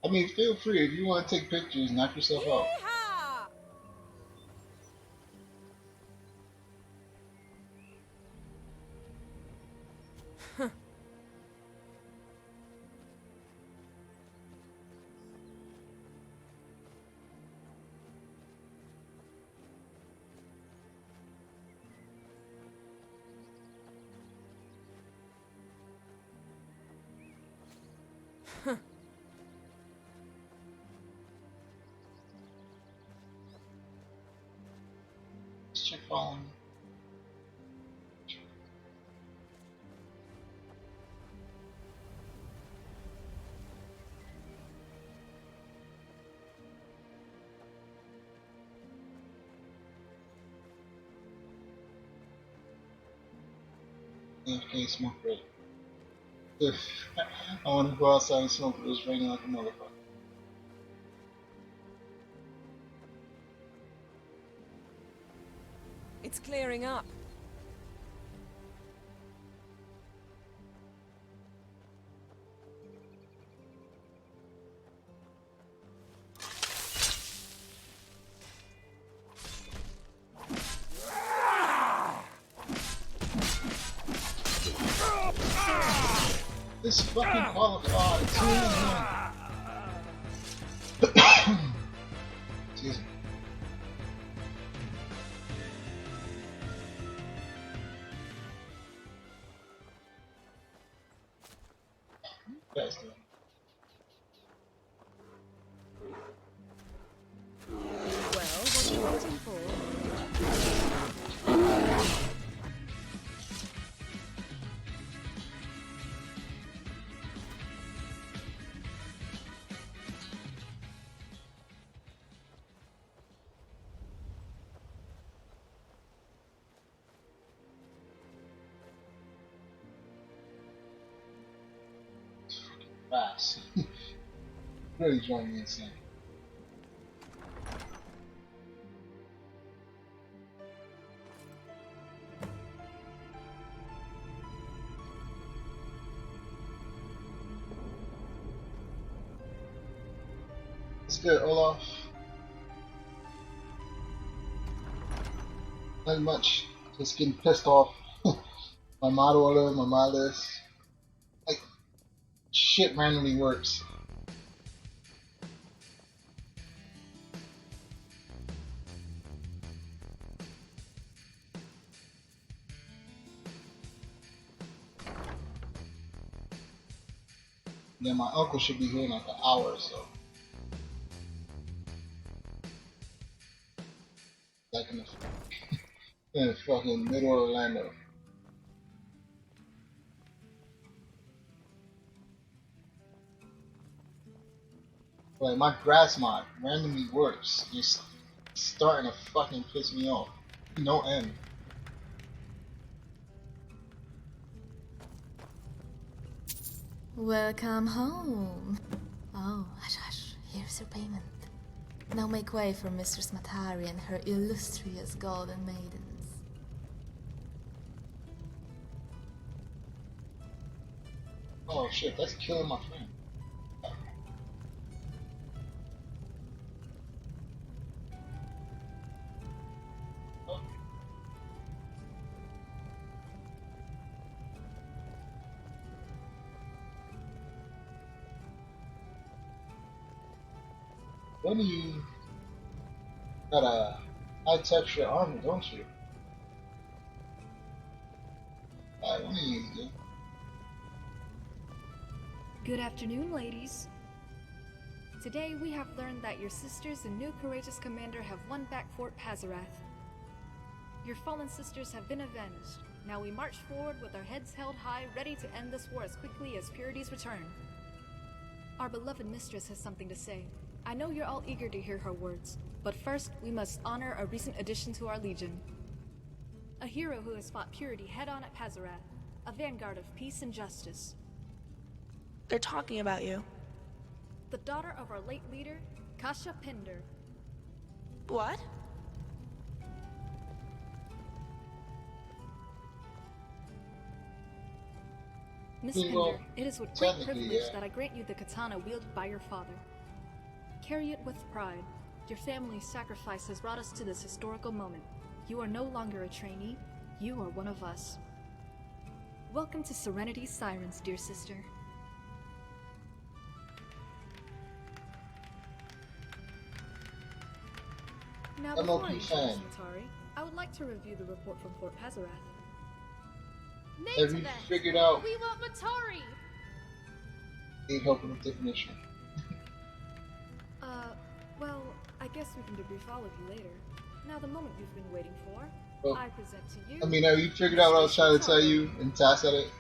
S1: I mean, feel free if you want to take pictures, knock yourself out. Check phone. AFK smoke break. If I want to go outside and smoke, but it's raining like a motherfucker.
S9: It's clearing up.
S1: This fucking qualified. Excuse me. Guys,
S9: Well, what are you waiting for?
S1: fast. Really driving me insane. It's good, Olaf. Not much. Just getting pissed off. My model order, my mod list. Like, shit randomly works. Then my uncle should be here in like an hour or so. Like in the fucking middle of Orlando. Like my grass mod randomly works. It's starting to fucking piss me off. No end.
S16: Welcome home. Oh, hush, hush. Here's your payment. Now make way for Mistress Matari and her illustrious golden maidens.
S1: Oh shit, that's killing my friend. When you got a high texture armor, don't you? One of you do.
S6: Good afternoon, ladies. Today we have learned that your sisters and new courageous commander have won back Fort Pazarath. Your fallen sisters have been avenged. Now we march forward with our heads held high, ready to end this war as quickly as Purity's return. Our beloved mistress has something to say. I know you're all eager to hear her words, but first we must honor a recent addition to our legion. A hero who has fought purity head-on at Pazarath. A vanguard of peace and justice.
S3: They're talking about you.
S6: The daughter of our late leader, Kasha Pinder.
S3: What?
S6: Miss
S1: Well,
S6: Pinder, it is with great
S1: technically,
S6: privilege
S1: yeah.
S6: that I grant you the katana wielded by your father. Carry it with pride. Your family's sacrifice has brought us to this historical moment. You are no longer a trainee. You are one of us. Welcome to Serenity Sirens, dear sister. Now,
S1: I'm
S6: before I
S1: OP
S6: introduce
S1: fan.
S6: Matari, I would like to review the report from Fort Pazarath.
S1: Have you figured out
S11: We want Matari!
S1: need help with the definition?
S6: Well, I guess we can debrief all of you later. Now, the moment you've been waiting for,
S1: Well,
S6: I present to you...
S1: I mean, have you figured out what I was trying to tell you and task at it?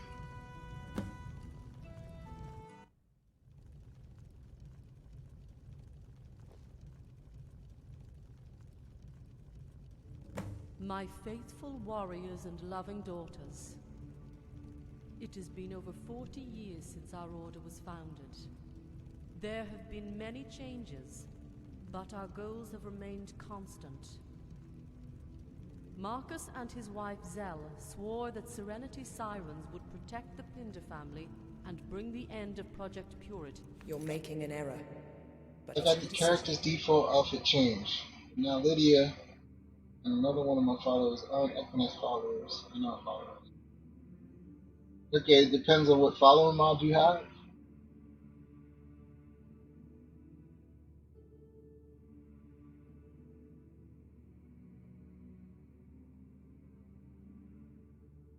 S17: My faithful warriors and loving daughters. It has been over 40 years since our order was founded. There have been many changes, but our goals have remained constant. Marcus and his wife Zell swore that Serenity Sirens would protect the Pinder family and bring the end of Project Purity.
S9: You're making an error. But
S1: I got the character's default outfit change. Now Lydia and another one of my followers aren't Equinix followers. They're not followers. Okay, it depends on what follower mod you have.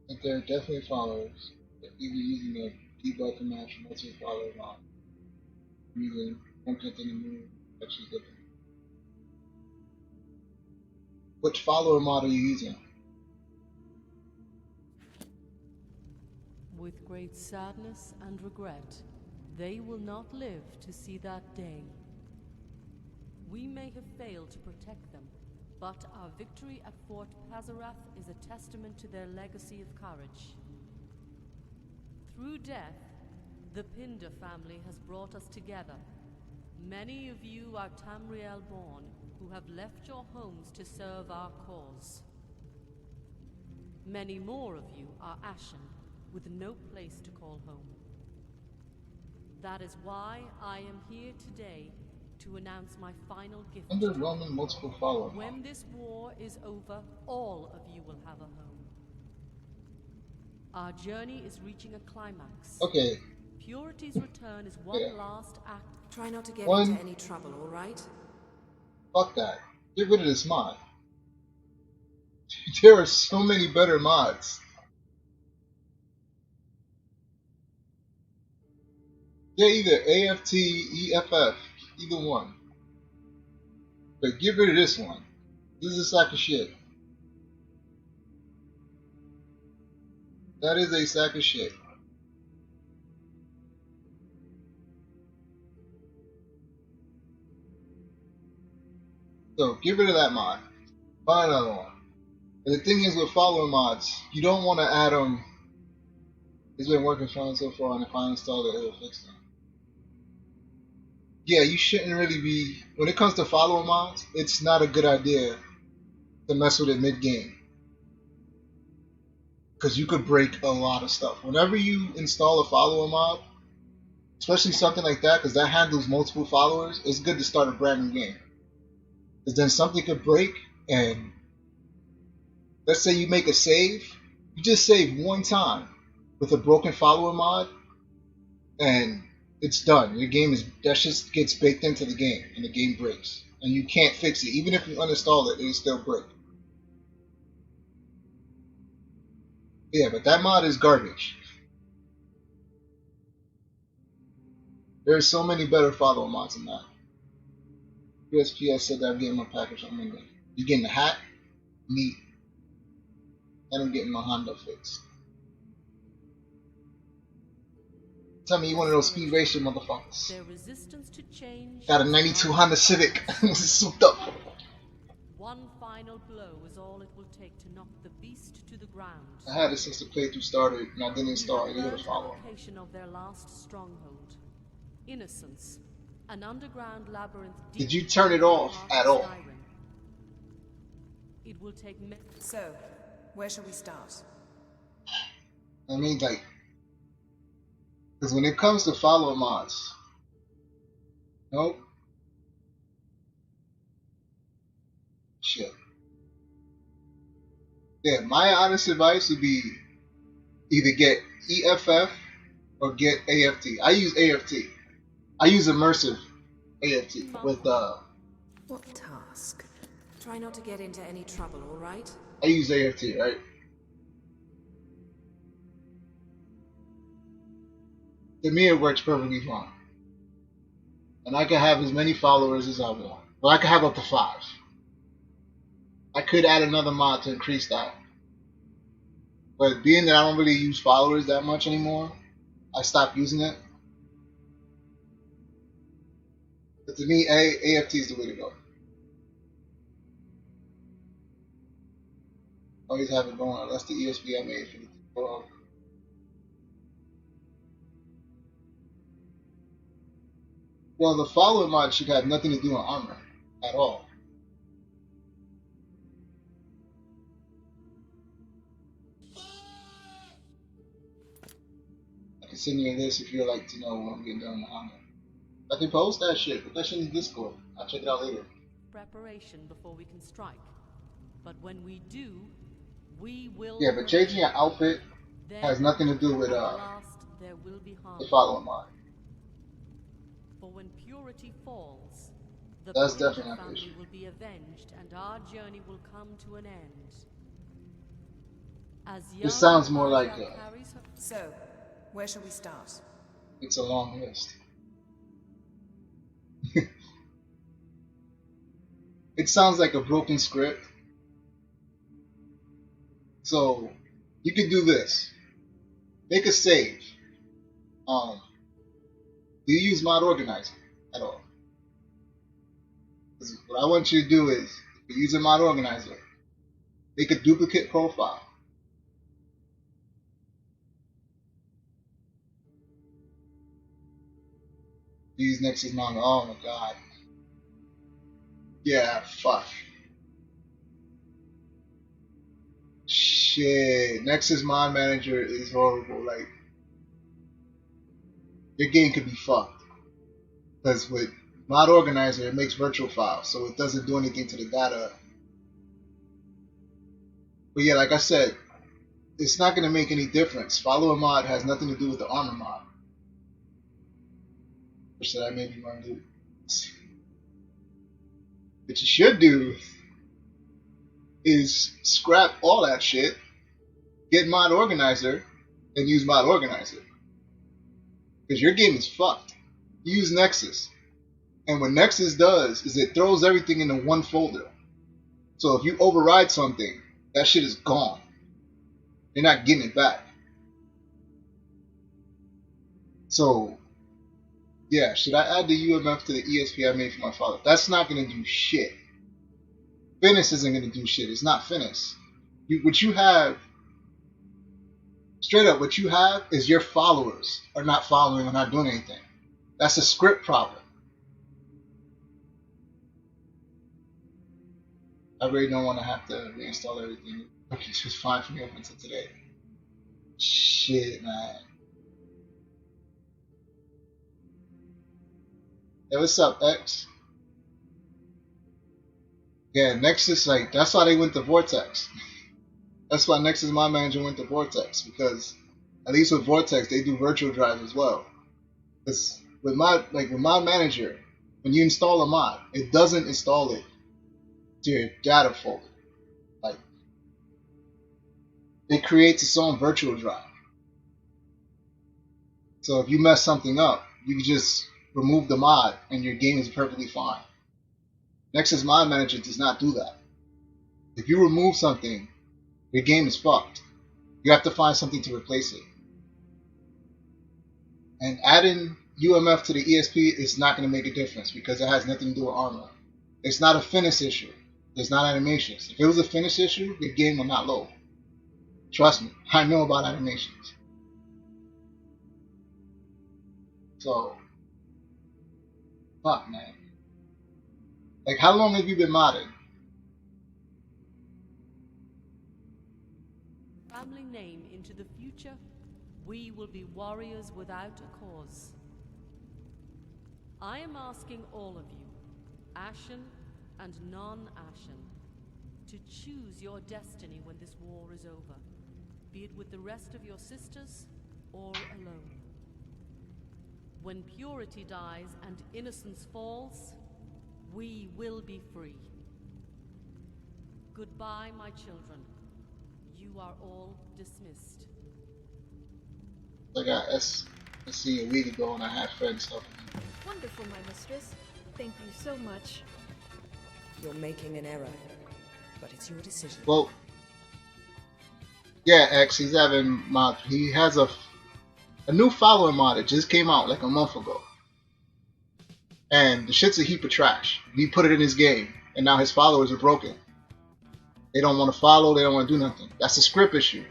S1: But they're definitely followers. They're either using a debug to match multi-follower mod. Using one in the moon, actually different. Which follower mod are you using?
S17: With great sadness and regret, they will not live to see that day. We may have failed to protect them, but our victory at Fort Pazarath is a testament to their legacy of courage. Through death, the Pinder family has brought us together. Many of you are Tamriel born, who have left your homes to serve our cause. Many more of you are Ashen, with no place to call home. That is why I am here today to announce my final gift.
S1: Underwhelming multiple follower mod.
S17: When this war is over, all of you will have a home. Our journey is reaching a climax.
S1: Okay.
S17: Purity's return is one last act.
S9: Try not to get
S1: One-
S9: into any trouble, all right?
S1: Fuck that. Get rid of this mod. There are so many better mods. Yeah, either AFT, EFF, either one. But get rid of this one. This is a sack of shit. That is a sack of shit. So get rid of that mod. Find another one. And the thing is with follower mods, you don't want to add them. It's been working fine so far, and if I install it, it'll fix them. Yeah, you shouldn't really be. When it comes to follower mods, it's not a good idea to mess with it mid-game. Because you could break a lot of stuff. Whenever you install a follower mod, especially something like that, because that handles multiple followers, it's good to start a brand new game. Because then something could break, and let's say you make a save, you just save one time with a broken follower mod, and it's done. Your game is, that just gets baked into the game, and the game breaks. And you can't fix it. Even if you uninstall it, it'll still break. Yeah, but that mod is garbage. There's so many better follower mods than that. USPS said that I'm getting my package on Monday. You're getting a hat, meat, and I'm getting my Honda fixed. Tell me you one of those speed racer motherfuckers.
S17: Their resistance to change.
S1: Got a 92 Honda Civic. Souped up.
S17: One final blow is all it will take to knock the beast to the ground.
S1: I had it since the playthrough started, and I didn't install
S17: We
S1: any
S17: have
S1: of the
S17: learned the
S1: follow.
S17: location of their last stronghold. Innocence, an underground labyrinth.
S1: Did you turn it off at all?
S17: Skyrim. It will take
S9: So, where shall we start?
S1: I mean, like, because when it comes to follow mods, nope. Shit. Yeah, my honest advice would be either get EFF or get AFT. I use AFT. I use immersive AFT with
S2: What task?
S9: Try not to get into any trouble, all right?
S1: I use AFT, right? To me, it works perfectly fine. And I can have as many followers as I want. Well, I can have up to 5. I could add another mod to increase that. But being that I don't really use followers that much anymore, I stopped using it. But to me, AFT is the way to go. Always have it going. That's the ESP I made for the world. Well, the follower mod should have nothing to do with armor at all. I can send you a list if you'd like to know when I'm getting done with armor. I can post that shit. Put that shit in Discord. I'll check it out later.
S17: Preparation before we can strike. But when we do, we will.
S1: Yeah, but changing your outfit has nothing to do with the follower mod.
S17: For when purity falls, the
S1: That's
S17: Brindle
S1: definitely not the
S17: family
S1: issue.
S17: will be avenged, and our journey will come to an end. As
S1: This sounds more like
S9: So, where shall we start?
S1: it's a long list. It sounds like a broken script. So you could do this. Make a save. Do you use mod organizer at all? 'Cause what I want you to do is, if you use a mod organizer, make a duplicate profile. Use Nexus manga. Oh my god. Yeah, fuck. Shit. Nexus mod manager is horrible. Like, your game could be fucked. Because with mod organizer, it makes virtual files, so it doesn't do anything to the data. But yeah, like I said, it's not going to make any difference. Follower mod has nothing to do with the armor mod. Which that I maybe want to do. What you should do is scrap all that shit, get mod organizer, and use mod organizer. Because your game is fucked. Use Nexus. And what Nexus does is it throws everything into one folder. So if you override something, that shit is gone. You're not getting it back. So, yeah, should I add the UMF to the ESP I made for my father? That's not going to do shit. Finis isn't going to do shit. It's not Finis. What you have, straight up, what you have is your followers are not following or not doing anything. That's a script problem. I really don't want to have to reinstall everything. It's just fine for me up until today. Shit, man. Hey, what's up, X? Yeah, Nexus, like, that's why they went to Vortex. That's why Nexus Mod Manager went to Vortex, because at least with Vortex, they do virtual drives as well. Because with Mod Manager, when you install a mod, it doesn't install it to your data folder. Like, it creates its own virtual drive. So if you mess something up, you can just remove the mod and your game is perfectly fine. Nexus Mod Manager does not do that. If you remove something, your game is fucked. You have to find something to replace it. And adding UMF to the ESP is not going to make a difference because it has nothing to do with armor. It's not a Finis issue. There's not animations. If it was a finished issue, the game will not load. Trust me, I know about animations. So, fuck, man. Like, how long have you been modded?
S17: Family name into the future, we will be warriors without a cause. I am asking all of you, Ashen and non-Ashen, to choose your destiny when this war is over, be it with the rest of your sisters or alone. When purity dies and innocence falls, we will be free. Goodbye, my children. You are all dismissed.
S1: I got SC a week ago and I had friends helping me.
S6: Wonderful, my mistress. Thank you so much.
S2: You're making an error, but it's your decision.
S1: Well, yeah, X, he's having mod. He has a new follower mod that just came out like a month ago. And the shit's a heap of trash. He put it in his game, and now his followers are broken. They don't want to follow, they don't want to do nothing. That's a script issue.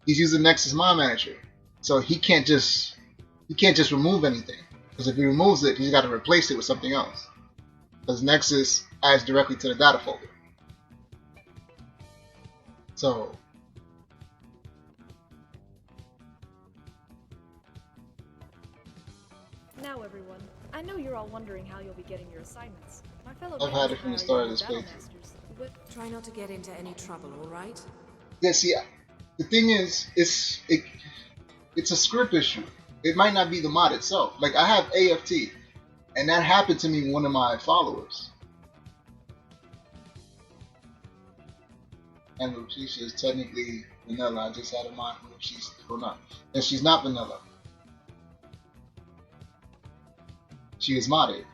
S1: He's using Nexus Mod Manager. So he can't just remove anything. Because if he removes it, he's got to replace it with something else. Because Nexus adds directly to the data folder. So
S6: now, everyone, I know you're all wondering how you'll be getting your assignments. My fellow
S1: I've had it from the start of this playthrough.
S2: Try not to get into any trouble, alright?
S1: Yeah, see, the thing is, it's a script issue. It might not be the mod itself. Like, I have AFT, and that happened to me with one of my followers. And Lucia is technically vanilla. I just had in mind who she's grown up. And she's not vanilla. She is modded.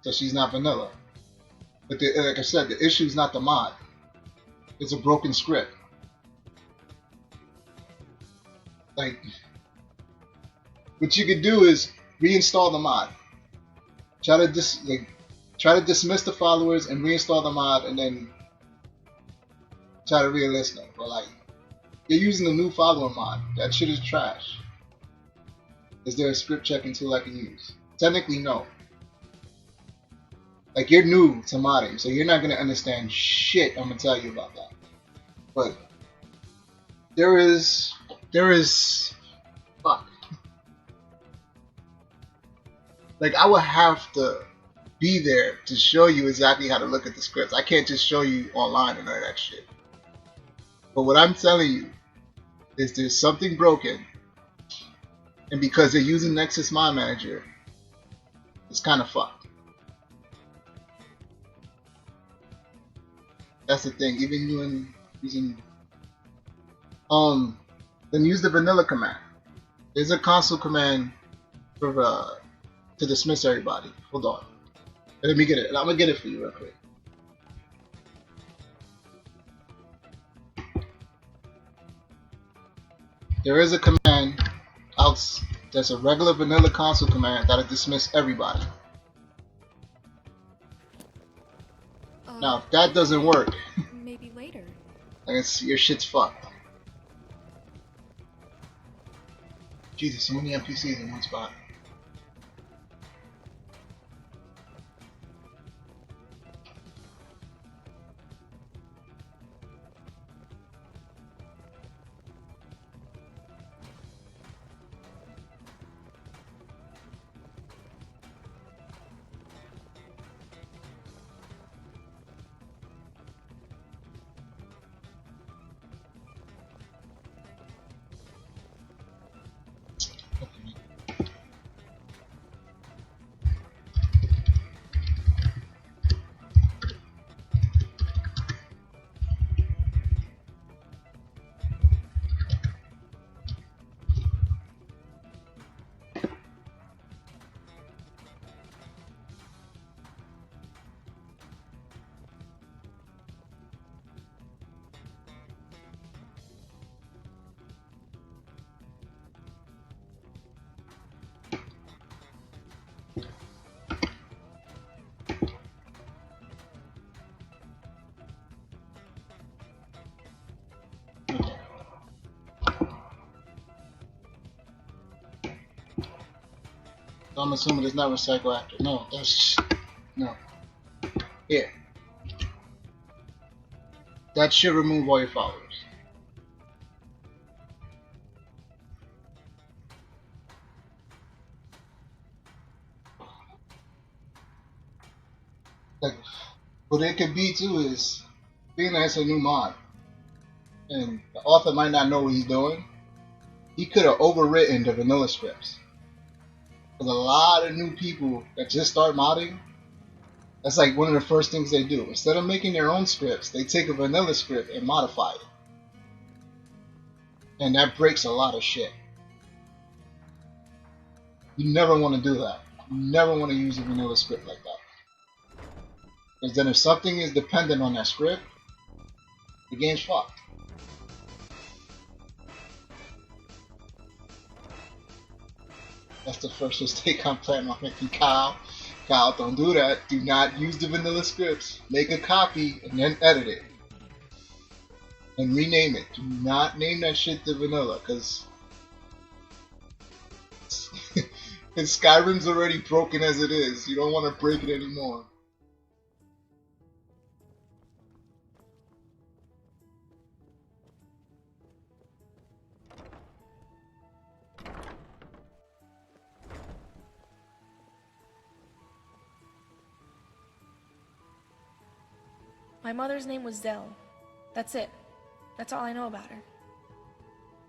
S1: So she's not vanilla. But like I said, the issue is not the mod. It's a broken script. Like, what you could do is reinstall the mod. Try to dismiss the followers and reinstall the mod, and then try to re-enlist them. But like, you're using the new follower mod. That shit is trash. Is there a script checking tool I can use? Technically, no. Like, you're new to modding, so you're not gonna understand shit I'm gonna tell you about that. But there is fuck. Like, I would have to be there to show you exactly how to look at the scripts. I can't just show you online and none of that shit. But what I'm telling you is there's something broken, and because they're using Nexus Mod Manager, it's kind of fucked. That's the thing. Even using then use the vanilla command. There's a console command for to dismiss everybody. Hold on. Let me get it. I'm gonna get it for you real quick. There is a command out that's a regular vanilla console command that'll dismiss everybody. Now, if that doesn't work,
S6: maybe later.
S1: Your shit's fucked. Jesus, so many NPCs in one spot. So I'm assuming it's not recycle after. No, that's no. Here. That should remove all your followers. Like, what it could be too is being that it's a new mod, and the author might not know what he's doing. He could have overwritten the vanilla scripts. Because a lot of new people that just start modding, that's like one of the first things they do. Instead of making their own scripts, they take a vanilla script and modify it. And that breaks a lot of shit. You never want to do that. You never want to use a vanilla script like that. Because then if something is dependent on that script, the game's fucked. That's the first mistake I'm planning on making, Kyle. Kyle, don't do that. Do not use the vanilla scripts. Make a copy and then edit it. And rename it. Do not name that shit the vanilla, because Skyrim's already broken as it is. You don't want to break it anymore.
S3: My mother's name was Zell. That's it. That's all I know about her.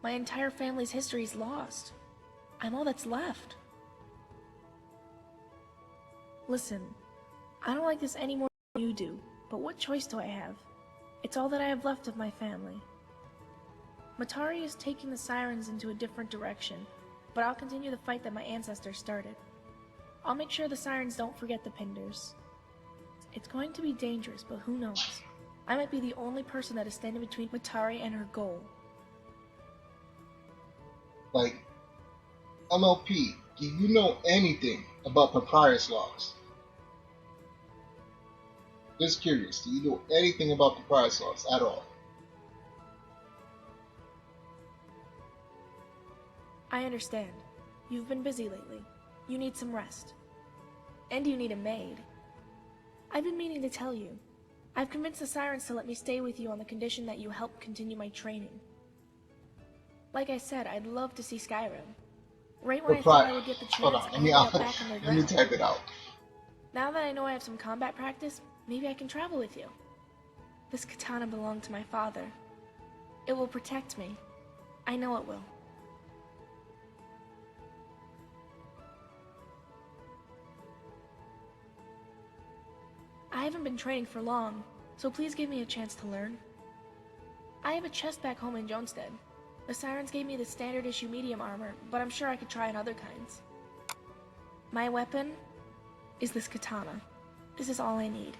S3: My entire family's history is lost. I'm all that's left. Listen, I don't like this any more than you do, but what choice do I have? It's all that I have left of my family. Matari is taking the Sirens into a different direction, but I'll continue the fight that my ancestors started. I'll make sure the Sirens don't forget the Pinders. It's going to be dangerous, but who knows? I might be the only person that is standing between Matari and her goal.
S1: Like, MLP, do you know anything about papyrus laws? Just curious, do you know anything about papyrus laws at all?
S3: I understand. You've been busy lately. You need some rest. And you need a maid. I've been meaning to tell you. I've convinced the Sirens to let me stay with you on the condition that you help continue my training. Like I said, I'd love to see Skyrim. Right when I thought I would get the chance,
S1: Hold on,
S3: I ended up back on the
S1: let me
S3: ground.
S1: type it out.
S3: Now that I know I have some combat practice, maybe I can travel with you. This katana belonged to my father. It will protect me. I know it will. I haven't been training for long, so please give me a chance to learn. I have a chest back home in Jonestead. The Sirens gave me the standard issue medium armor, but I'm sure I could try on other kinds. My weapon is this katana. This is all I need.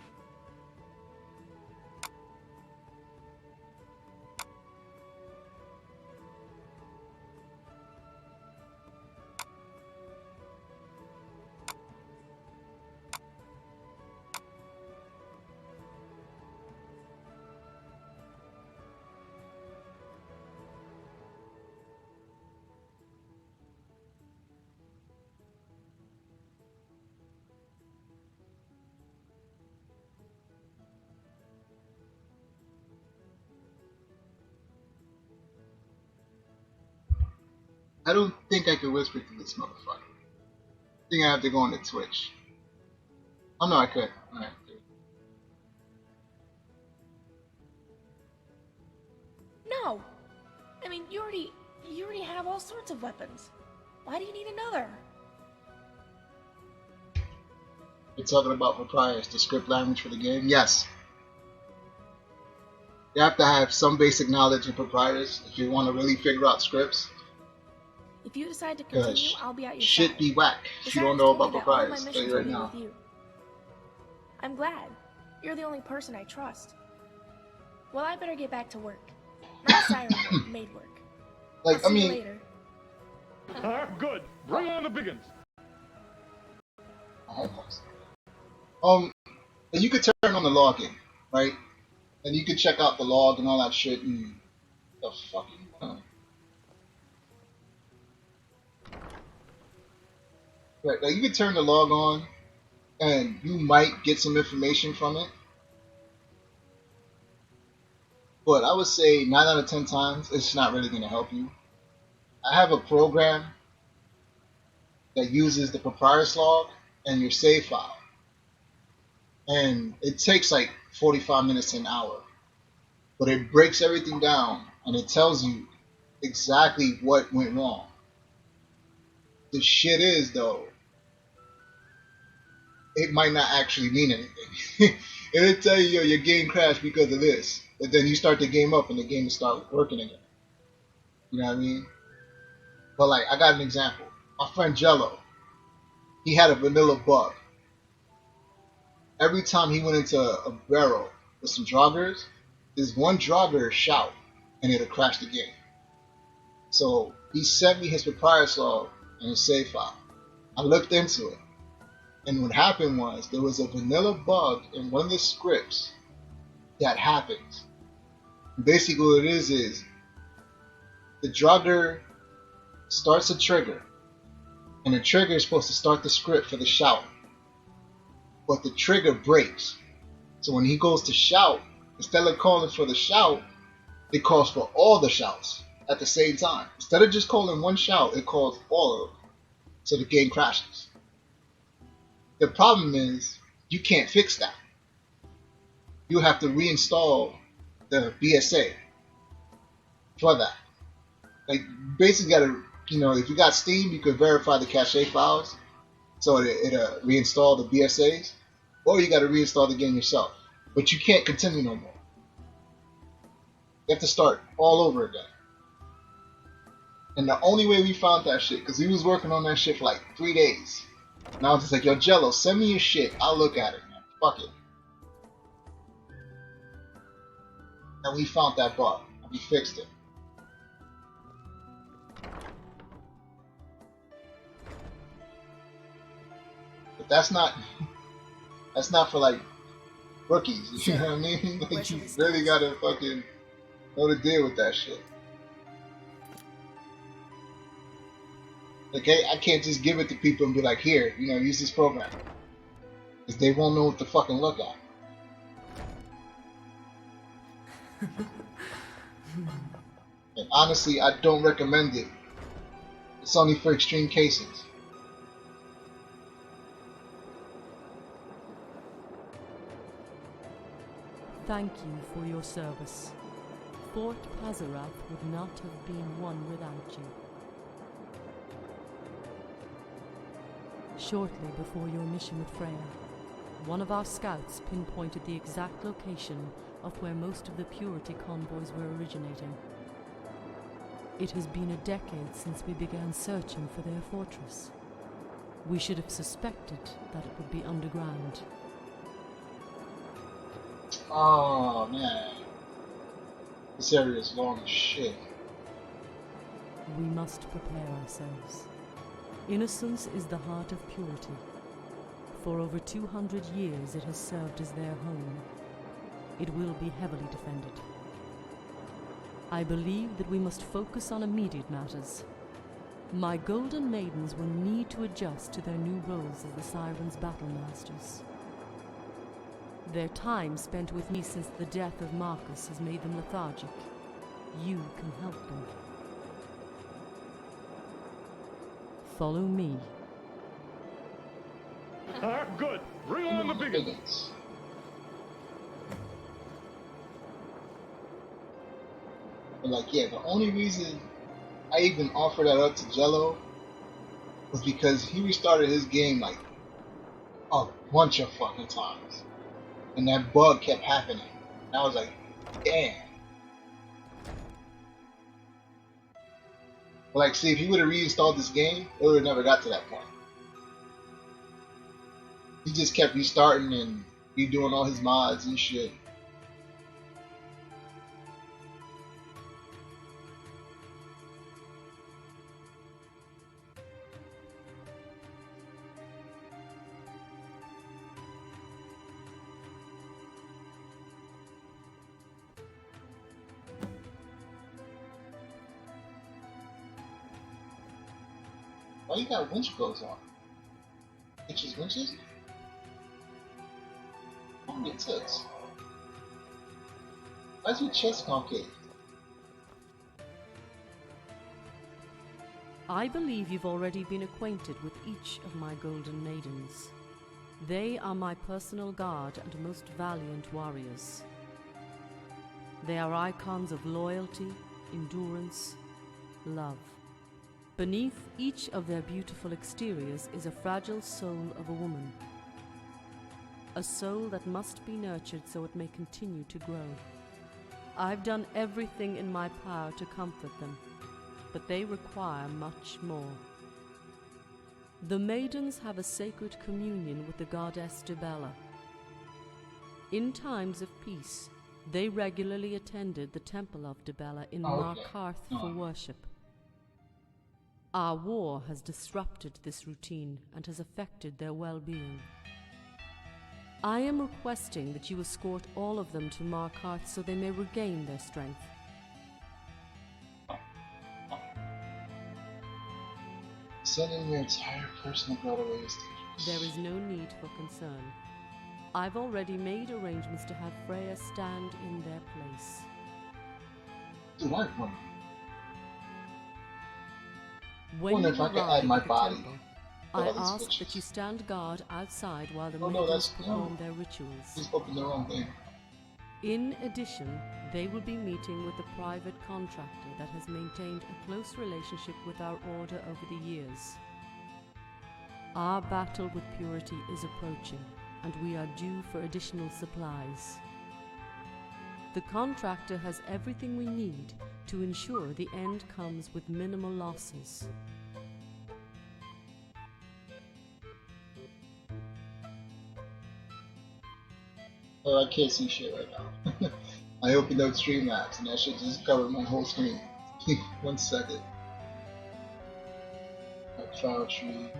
S1: I don't think I can whisper to this motherfucker. I think I have to go on the Twitch. Oh no, I could. Alright.
S3: No! I mean, you already have all sorts of weapons. Why do you need another?
S1: You're talking about Papyrus, the script language for the game? Yes. You have to have some basic knowledge of Papyrus if you want to really figure out scripts.
S3: If you decide to continue, I'll be at your
S1: shit
S3: side.
S1: be whack
S3: The
S1: if you don't
S3: Sirens
S1: know
S3: told me
S1: about
S3: that all of my
S1: Papyrus. I'll tell
S3: missions
S1: you
S3: will
S1: right
S3: be
S1: now.
S3: with you. I'm glad. You're the only person I trust. Well, I better get back to work. Not siren work, maid work.
S1: Like,
S3: I'll
S1: I
S3: see you
S1: mean,
S3: later.
S18: Good. Bring on the biggins.
S1: you could turn on the login, right? And you could check out the log and all that shit and the fucking. Right, like you can turn the log on, and you might get some information from it. But I would say 9 out of 10 times, it's not really going to help you. I have a program that uses the papyrus log and your save file. And it takes like 45 minutes to an hour. But it breaks everything down and it tells you exactly what went wrong. The shit is, though, it might not actually mean anything. It'll tell you, yo, your game crashed because of this. But then you start the game up and the game will start working again. You know what I mean? But like, I got an example. My friend Jello, he had a vanilla bug. Every time he went into a barrel with some joggers, there's one jogger shout and it'll crash the game. So he sent me his papyrus log and his save file. I looked into it. And what happened was there was a vanilla bug in one of the scripts that happened. Basically what it is the jogger starts a trigger, and the trigger is supposed to start the script for the shout, but the trigger breaks. So when he goes to shout, instead of calling for the shout, it calls for all the shouts at the same time. Instead of just calling one shout, it calls all of them. So the game crashes. The problem is you can't fix that. You have to reinstall the BSA for that. Like, basically gotta, if you got Steam, you could verify the cache files so it reinstall the BSAs, or you gotta reinstall the game yourself. But you can't continue no more. You have to start all over again. And the only way we found that shit, because we was working on that shit for like 3 days. And I was just like, yo, Jello, send me your shit. I'll look at it, man. Fuck it. And we found that bug. And we fixed it. But that's not for like rookies. You know what I mean? Like, you really gotta fucking know to deal with that shit. Okay, I can't just give it to people and be like, here, use this program. Because they won't know what to fucking look at. And honestly, I don't recommend it. It's only for extreme cases.
S17: Thank you for your service. Fort Pazarath would not have been won without you. Shortly before your mission with Freya, one of our scouts pinpointed the exact location of where most of the Purity convoys were originating. It has been a decade since we began searching for their fortress. We should have suspected that it would be underground.
S1: Oh man, this area is long as shit.
S17: We must prepare ourselves. Innocence is the heart of purity. For over 200 years it has served as their home. It will be heavily defended. I believe that we must focus on immediate matters. My golden maidens will need to adjust to their new roles as the Sirens' battle masters. Their time spent with me since the death of Marcus has made them lethargic. You can help them. Follow me.
S18: Good. Bring on the biggins.
S1: But like, yeah, the only reason I even offered that up to Jello was because he restarted his game like a bunch of fucking times. And that bug kept happening. And I was like, damn. But like, see, if he would have reinstalled this game, it would have never got to that point. He just kept restarting and redoing all his mods and shit. Why you got winch clothes on? Winches? How many tits? Why is your chest concave?
S17: I believe you've already been acquainted with each of my golden maidens. They are my personal guard and most valiant warriors. They are icons of loyalty, endurance, love. Beneath each of their beautiful exteriors is a fragile soul of a woman. A soul that must be nurtured so it may continue to grow. I've done everything in my power to comfort them, but they require much more. The maidens have a sacred communion with the goddess Dibella. In times of peace, they regularly attended the temple of Dibella in Markarth for worship. Our war has disrupted this routine and has affected their well-being. I am requesting that you escort all of them to Markarth so they may regain their strength.
S1: Sending your entire personal guard away is dangerous.
S17: There is no need for concern. I've already made arrangements to have Freya stand in their place.
S1: Do I wonder?
S17: When you
S1: if I can
S17: arrive
S1: add my
S17: at the
S1: body.
S17: temple, I ask that you stand guard outside while the
S1: Oh,
S17: maidens perform their rituals.
S1: He's opened the wrong thing.
S17: In addition, they will be meeting with a private contractor that has maintained a close relationship with our order over the years. Our battle with purity is approaching, and we are due for additional supplies. The contractor has everything we need to ensure the end comes with minimal losses.
S1: Oh, I can't see shit right now. I opened up Streamlabs and that shit just covered my whole screen. 1 second. File tree.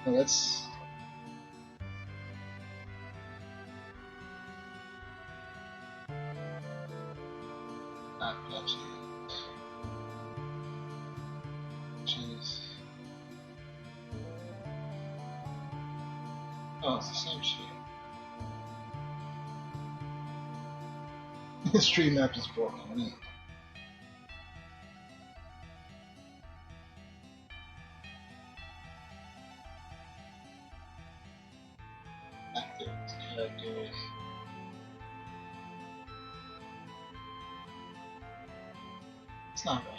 S1: Oh, that's... Ah, gotcha. Jeez. Oh, it's the same shit. The stream map is broken. Active characters. It's not right.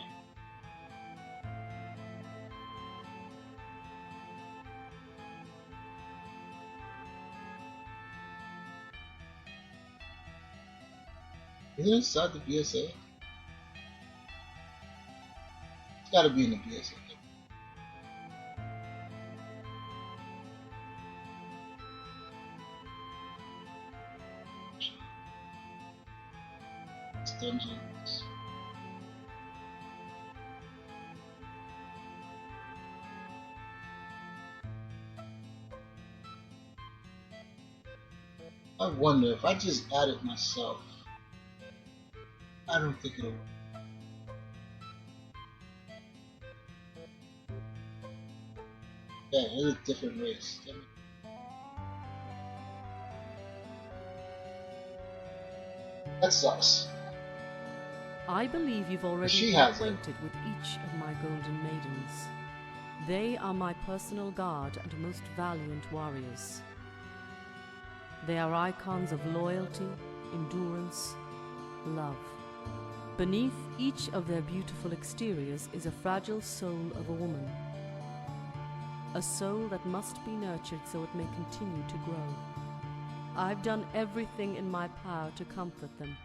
S1: Is it inside the BSA? It's gotta be in the BSA. It's dungeons. I wonder if I just add it myself. I don't think it'll work. Yeah, it's a different race. That sucks.
S17: I believe you've already been acquainted with each of my golden maidens. They are my personal guard and most valiant warriors. They are icons of loyalty, endurance, love. Beneath each of their beautiful exteriors is a fragile soul of a woman. A soul that must be nurtured so it may continue to grow. I've done everything in my power to comfort them,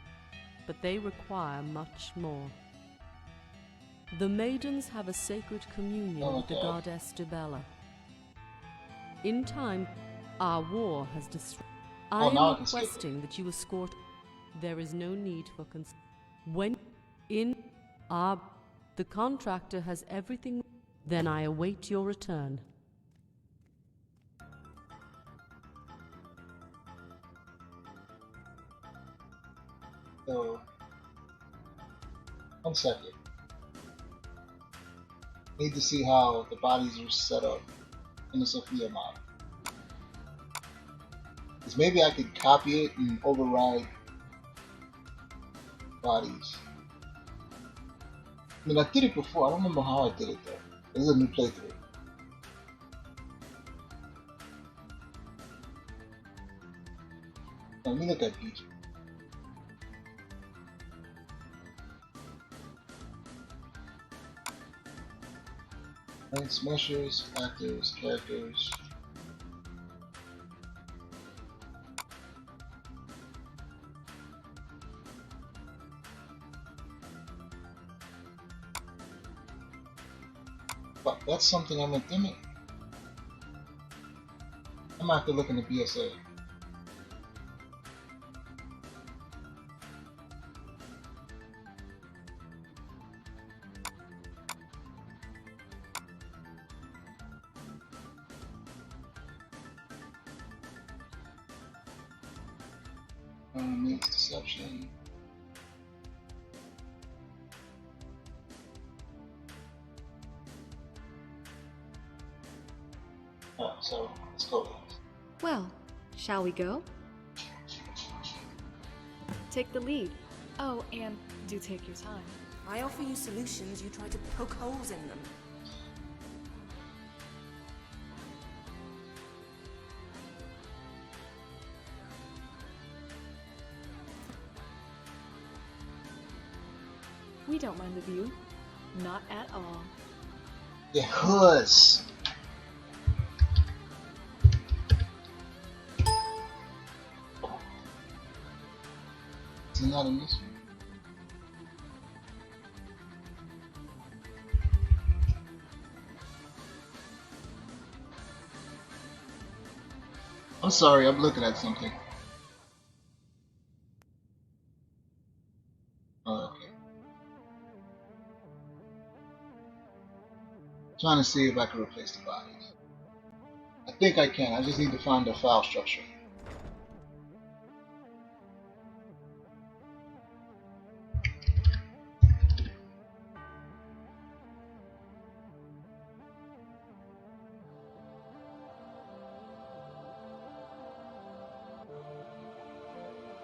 S17: but they require much more. The maidens have a sacred communion with the goddess Dibella. In time, our war has destroyed. I am requesting that you escort. There is no need for when in our the contractor has everything. Then I await your return.
S1: So, 1 second. Need to see how the bodies are set up in the Sophia model. Because maybe I could copy it and override bodies. I mean, I did it before. I don't remember how I did it though. This is a new playthrough. Let me look at each. Smashers, actors, characters. But that's something I'm doing. I'm gonna have to look in the BSA. Maids deception. Oh, so let's go.
S6: Well, shall we go? Take the lead. Oh, and do take your time.
S2: I offer you solutions, you try to poke holes in them.
S6: We don't mind the view. Not at all.
S1: Yes. It's not in this one. I'm sorry, I'm looking at something. Oh, okay. Trying to see if I can replace the bodies. I think I can. I just need to find the file structure.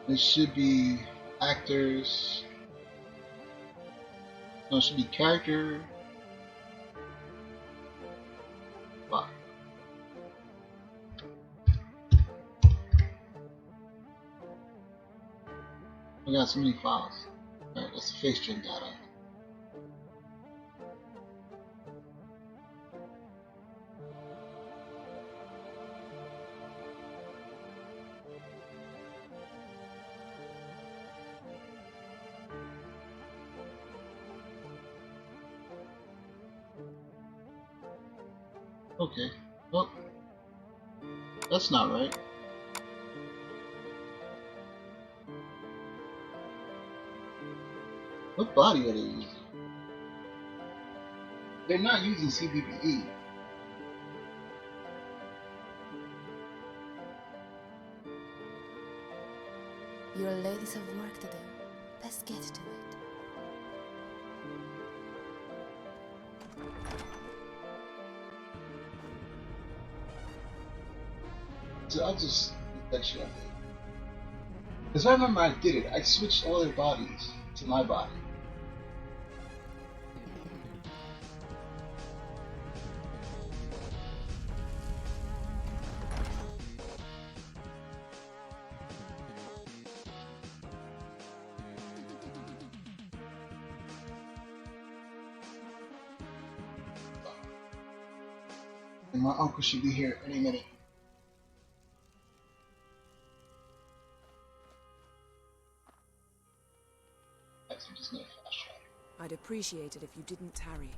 S1: It should be actors. No, it should be character. Wow. I got so many files. Alright, that's the face string data. Okay, well, that's not right. What body are they using? They're not using CBBE.
S16: Your ladies have work to do. Let's get to it.
S1: So I'll just let you on it. Because I remember I did it. I switched all their bodies to my body. And my uncle should be here any minute. I'm just gonna flash track.
S2: I'd appreciate it if you didn't tarry.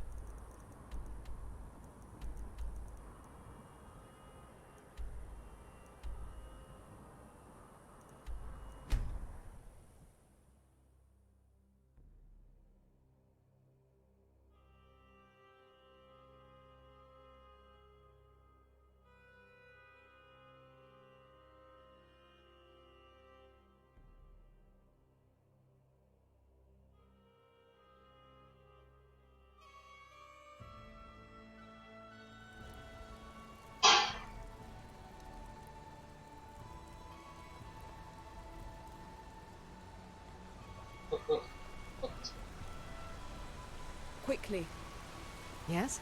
S2: Quickly.
S9: Yes?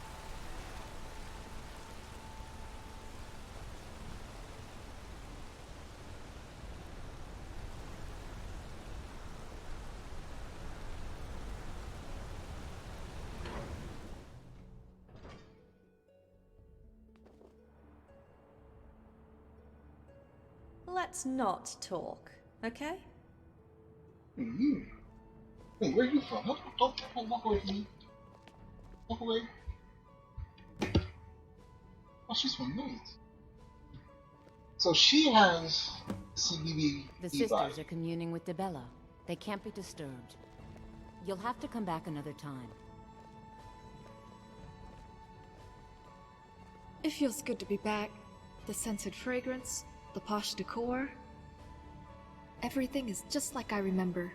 S19: Let's not talk, okay?
S1: Mm-hmm. Wait, where are you from? Don't walk away from me. Walk away. Oh, she's from Maids. So she has CBB.
S20: The sisters are communing with Debella. They can't be disturbed. You'll have to come back another time.
S6: It feels good to be back. The scented fragrance, the posh decor. Everything is just like I remember.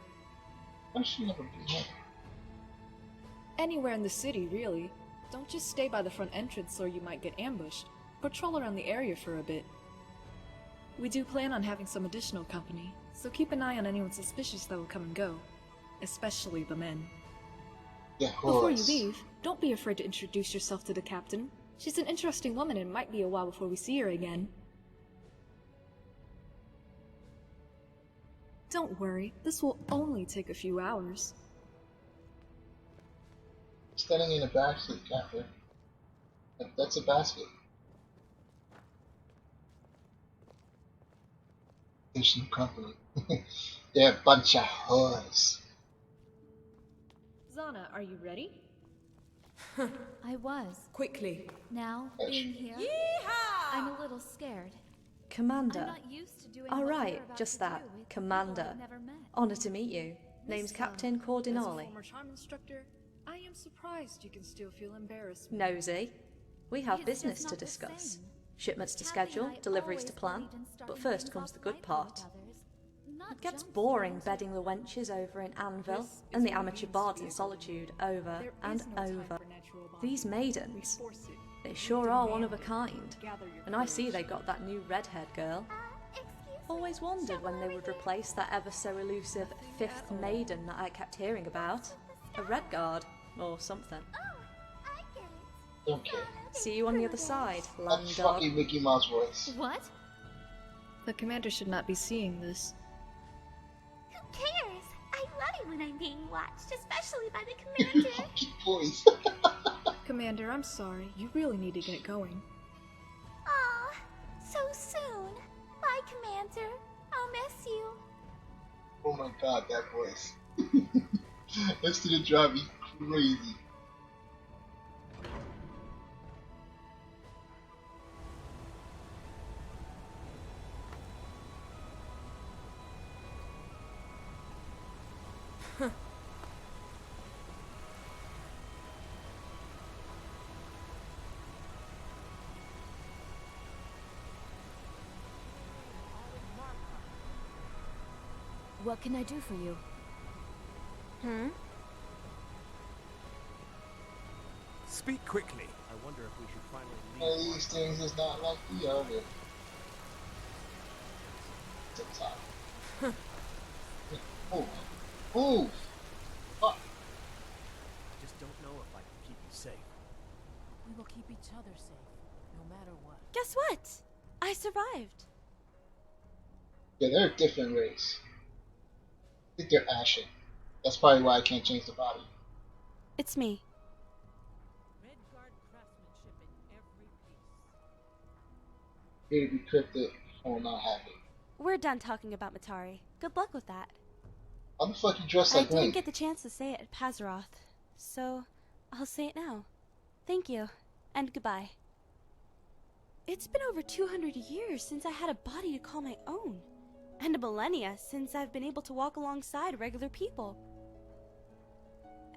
S1: Why should she never be here?
S6: Anywhere in the city, really. Don't just stay by the front entrance or you might get ambushed. Patrol around the area for a bit. We do plan on having some additional company, so keep an eye on anyone suspicious that will come and go. Especially the men.
S1: Yeah,
S6: before you leave, don't be afraid to introduce yourself to the captain. She's an interesting woman and it might be a while before we see her again. Don't worry, this will only take a few hours.
S1: Standing in a basket, Catherine. That's a basket. Additional company. They're a bunch of whores.
S6: Zana, are you ready?
S21: I was.
S2: Quickly.
S21: Now, being here, I'm a little scared.
S19: Commander.
S21: I'm not used to doing
S19: All
S21: what
S19: right,
S21: you're about
S19: just
S21: to
S19: that.
S21: do with
S19: Commander.
S21: people I've never met.
S19: Honor to meet you. Name's Captain
S6: As a
S19: Cordinali.
S6: former charm instructor, I am surprised you can still feel embarrassed.
S19: Nosy. We have
S21: It's
S19: business
S21: just
S19: to
S21: not the
S19: discuss.
S21: same.
S19: Shipments to
S21: Kathy and
S19: schedule,
S21: I
S19: deliveries to
S21: always
S19: plan.
S21: believed in
S19: But
S21: starting
S19: first
S21: things
S19: comes
S21: off
S19: the good
S21: right
S19: part.
S21: with others, not
S19: It gets
S21: jump
S19: boring
S21: straight
S19: bedding
S21: into
S19: the wenches over in Anvil
S6: This
S19: and
S6: is
S19: the
S6: what it
S19: amateur
S6: means
S19: bards
S6: to be
S19: in
S6: a
S19: solitude over
S6: There
S19: and
S6: is no time
S19: over.
S6: for natural bonding.
S19: These maidens,
S6: We force it.
S19: they
S6: We
S19: sure are one
S6: demand
S19: of a
S6: it.
S19: kind.
S6: Gather your
S19: And I see
S6: courage.
S19: they got that new red-haired girl. Always wondered when they would replace that ever so elusive fifth maiden that I kept hearing about. A red guard, or something.
S1: Don't care.
S19: See you on the other side, land
S1: That's
S19: dog.
S1: fucking Mickey Mouse voice.
S21: What?
S6: The commander should not be seeing this.
S22: Who cares? I love it when I'm being watched, especially by the commander.
S1: Voice.
S6: Commander, I'm sorry. You really need to get going.
S22: Aw, so soon. Bye, Commander. I'll miss you.
S1: Oh my god, that voice. That's to the drive me crazy.
S20: What can I do for you?
S4: Speak quickly. I wonder if we should finally leave.
S1: One of these things is not like the other. TikTok. Oh. Oh! Fuck.
S8: Just don't know if I can keep you safe.
S5: We will keep each other safe, no matter what.
S7: Guess what? I survived.
S1: Yeah, they're a different race. I think they're ashen. That's probably why I can't change the body.
S7: It's me.
S17: Redguard craftsmanship in every piece.
S1: Here to be cryptic, I will not have it.
S7: We're done talking about Matari. Good luck with that.
S1: How the fuck you dress
S7: I
S1: like
S7: didn't
S1: Link?
S7: get the chance to say it at Pazaroth, so I'll say it now. Thank you, and goodbye. It's been over 200 years since I had a body to call my own, and a millennia since I've been able to walk alongside regular people.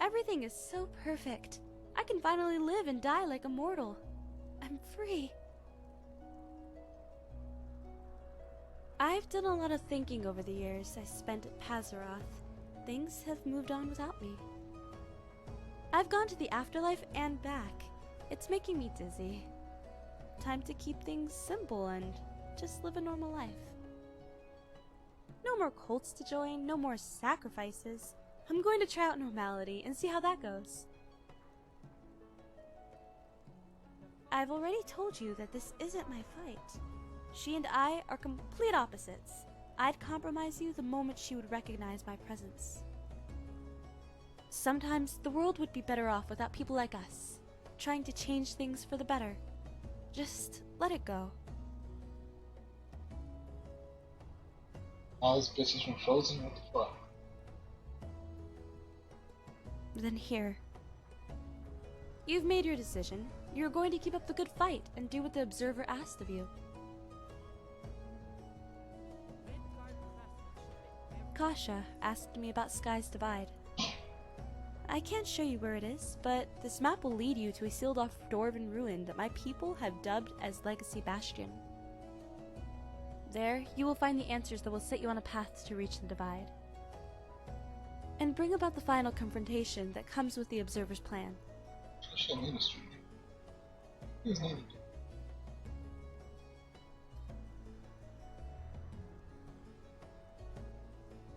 S7: Everything is so perfect. I can finally live and die like a mortal. I'm free. I've done a lot of thinking over the years I spent at Pazaroth. Things have moved on without me. I've gone to the afterlife and back. It's making me dizzy. Time to keep things simple and just live a normal life. No more cults to join, no more sacrifices. I'm going to try out normality and see how that goes. I've already told you that this isn't my fight. She and I are complete opposites. I'd compromise you the moment she would recognize my presence. Sometimes the world would be better off without people like us, trying to change things for the better. Just let it go.
S1: All this bitch is from Frozen? What the fuck?
S7: Then here. You've made your decision. You're going to keep up the good fight and do what the Observer asked of you. Kasha asked me about Sky's Divide. I can't show you where it is, but this map will lead you to a sealed-off dwarven ruin that my people have dubbed as Legacy Bastion. There, you will find the answers that will set you on a path to reach the Divide, and bring about the final confrontation that comes with the Observer's plan.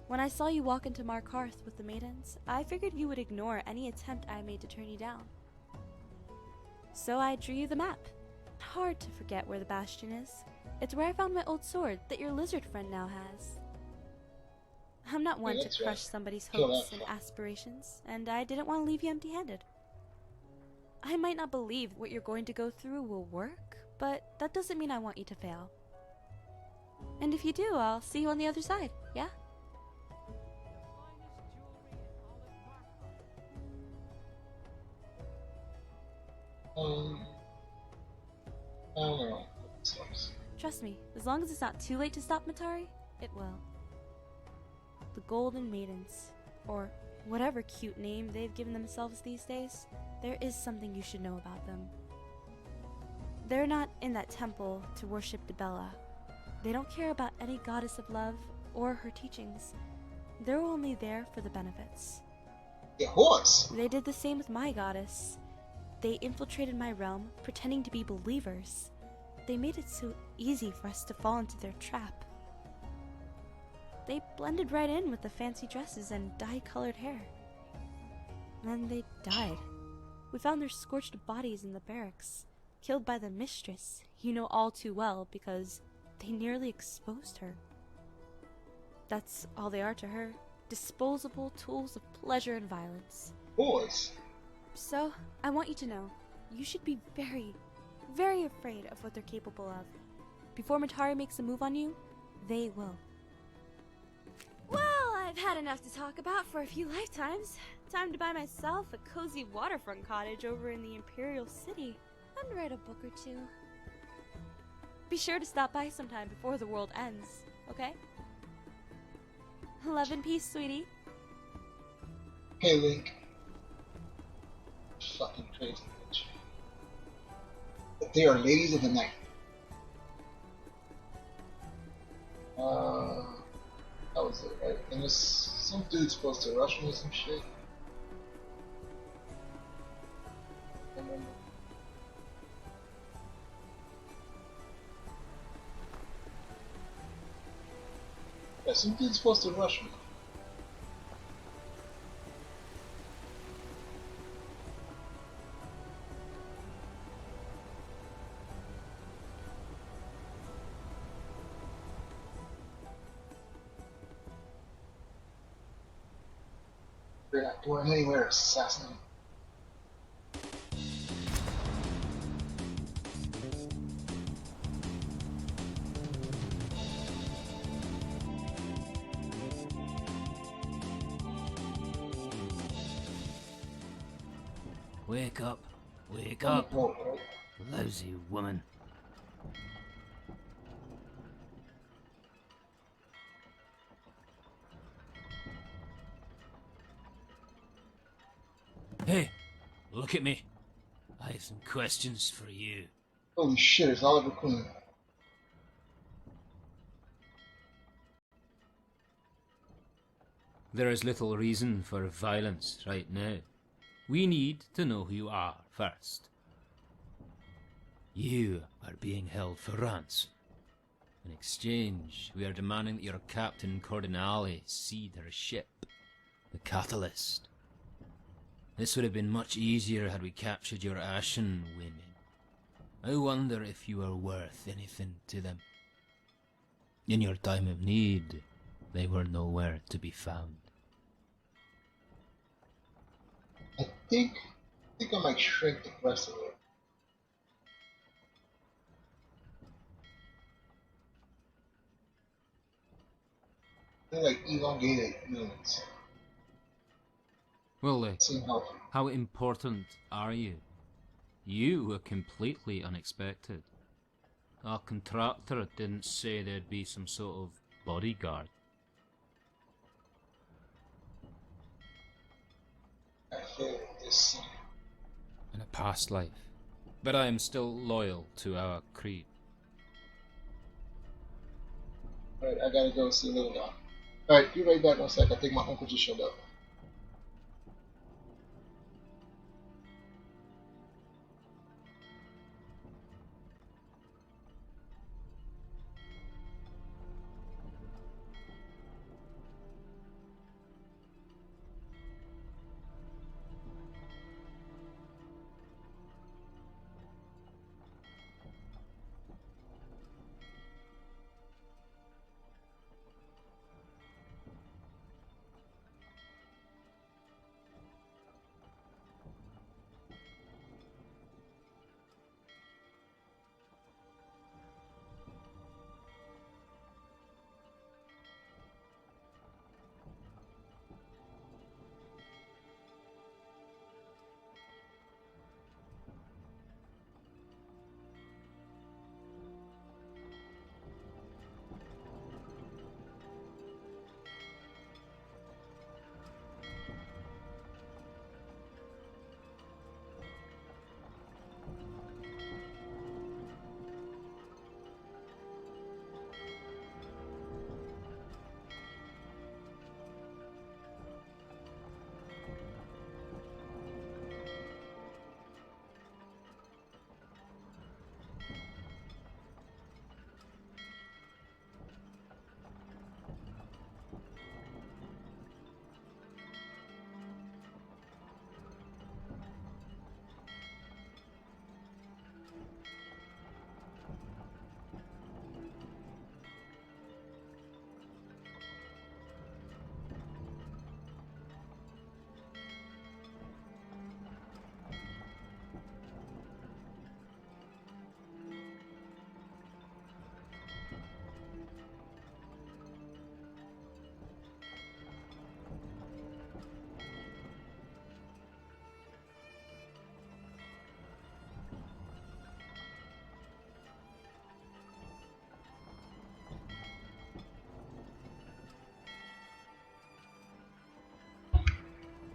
S7: When I saw you walk into Markarth with the maidens, I figured you would ignore any attempt I made to turn you down. So I drew you the map. Hard to forget where the Bastion is. It's where I found my old sword that your lizard friend now has. I'm not one to crush somebody's hopes and aspirations, and I didn't want to leave you empty-handed. I might not believe what you're going to go through will work, but that doesn't mean I want you to fail. And if you do, I'll see you on the other side, yeah?
S1: I don't know.
S7: Trust me, as long as it's not too late to stop Matari, it will. The Golden Maidens, or whatever cute name they've given themselves these days, there is something you should know about them. They're not in that temple to worship Dibella. They don't care about any goddess of love or her teachings. They're only there for the benefits.
S1: The horse!
S7: They did the same with my goddess. They infiltrated my realm, pretending to be believers. They made it so easy for us to fall into their trap. They blended right in with the fancy dresses and dye-colored hair. And then they died. We found their scorched bodies in the barracks, killed by the mistress, you know all too well, because they nearly exposed her. That's all they are to her. Disposable tools of pleasure and violence.
S1: Boys!
S7: So, I want you to know, you should be very, very afraid of what they're capable of. Before Matari makes a move on you, they will. Well, I've had enough to talk about for a few lifetimes. Time to buy myself a cozy waterfront cottage over in the Imperial City and write a book or two. Be sure to stop by sometime before the world ends, okay? Love and peace, sweetie.
S1: Hey, Link. Fucking crazy bitch. But they are ladies of the night. That was it, right? And this some dude's supposed to rush me or some shit. Yeah, some dude's supposed to rush me. You're not going anywhere, assassin.
S12: Wake up. Wake up. Lousy woman. Hey, look at me. I have some questions for you.
S1: Holy shit, it's Oliver Queen.
S12: There is little reason for violence right now. We need to know who you are first. You are being held for ransom. In exchange, we are demanding that your Captain Cordinale cede her ship, the Catalyst. This would have been much easier had we captured your Ashen women. I wonder if you are worth anything to them. In your time of need, they were nowhere to be found.
S1: I think I might shrink the rest of it. They're like elongated units.
S12: Well,
S1: Seem healthy.
S12: how important are you? You were completely unexpected. Our contractor didn't say there'd be some sort of bodyguard.
S1: I feel this
S12: In a past life. But I am still loyal to our creed.
S1: Alright, I gotta go see Little Dog. Alright, be right back one sec. I think my uncle just showed up.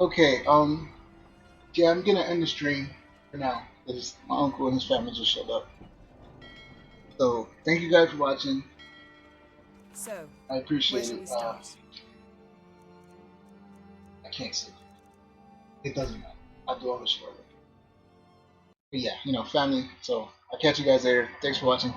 S1: Okay, yeah, I'm gonna end the stream for now because my uncle and his family just showed up. So, thank you guys for watching.
S2: So,
S1: I appreciate
S2: where shall
S1: it.
S2: we start?
S1: I can't say. It doesn't matter. I'll do all this shortly. But yeah, family. So, I'll catch you guys later. Thanks for watching.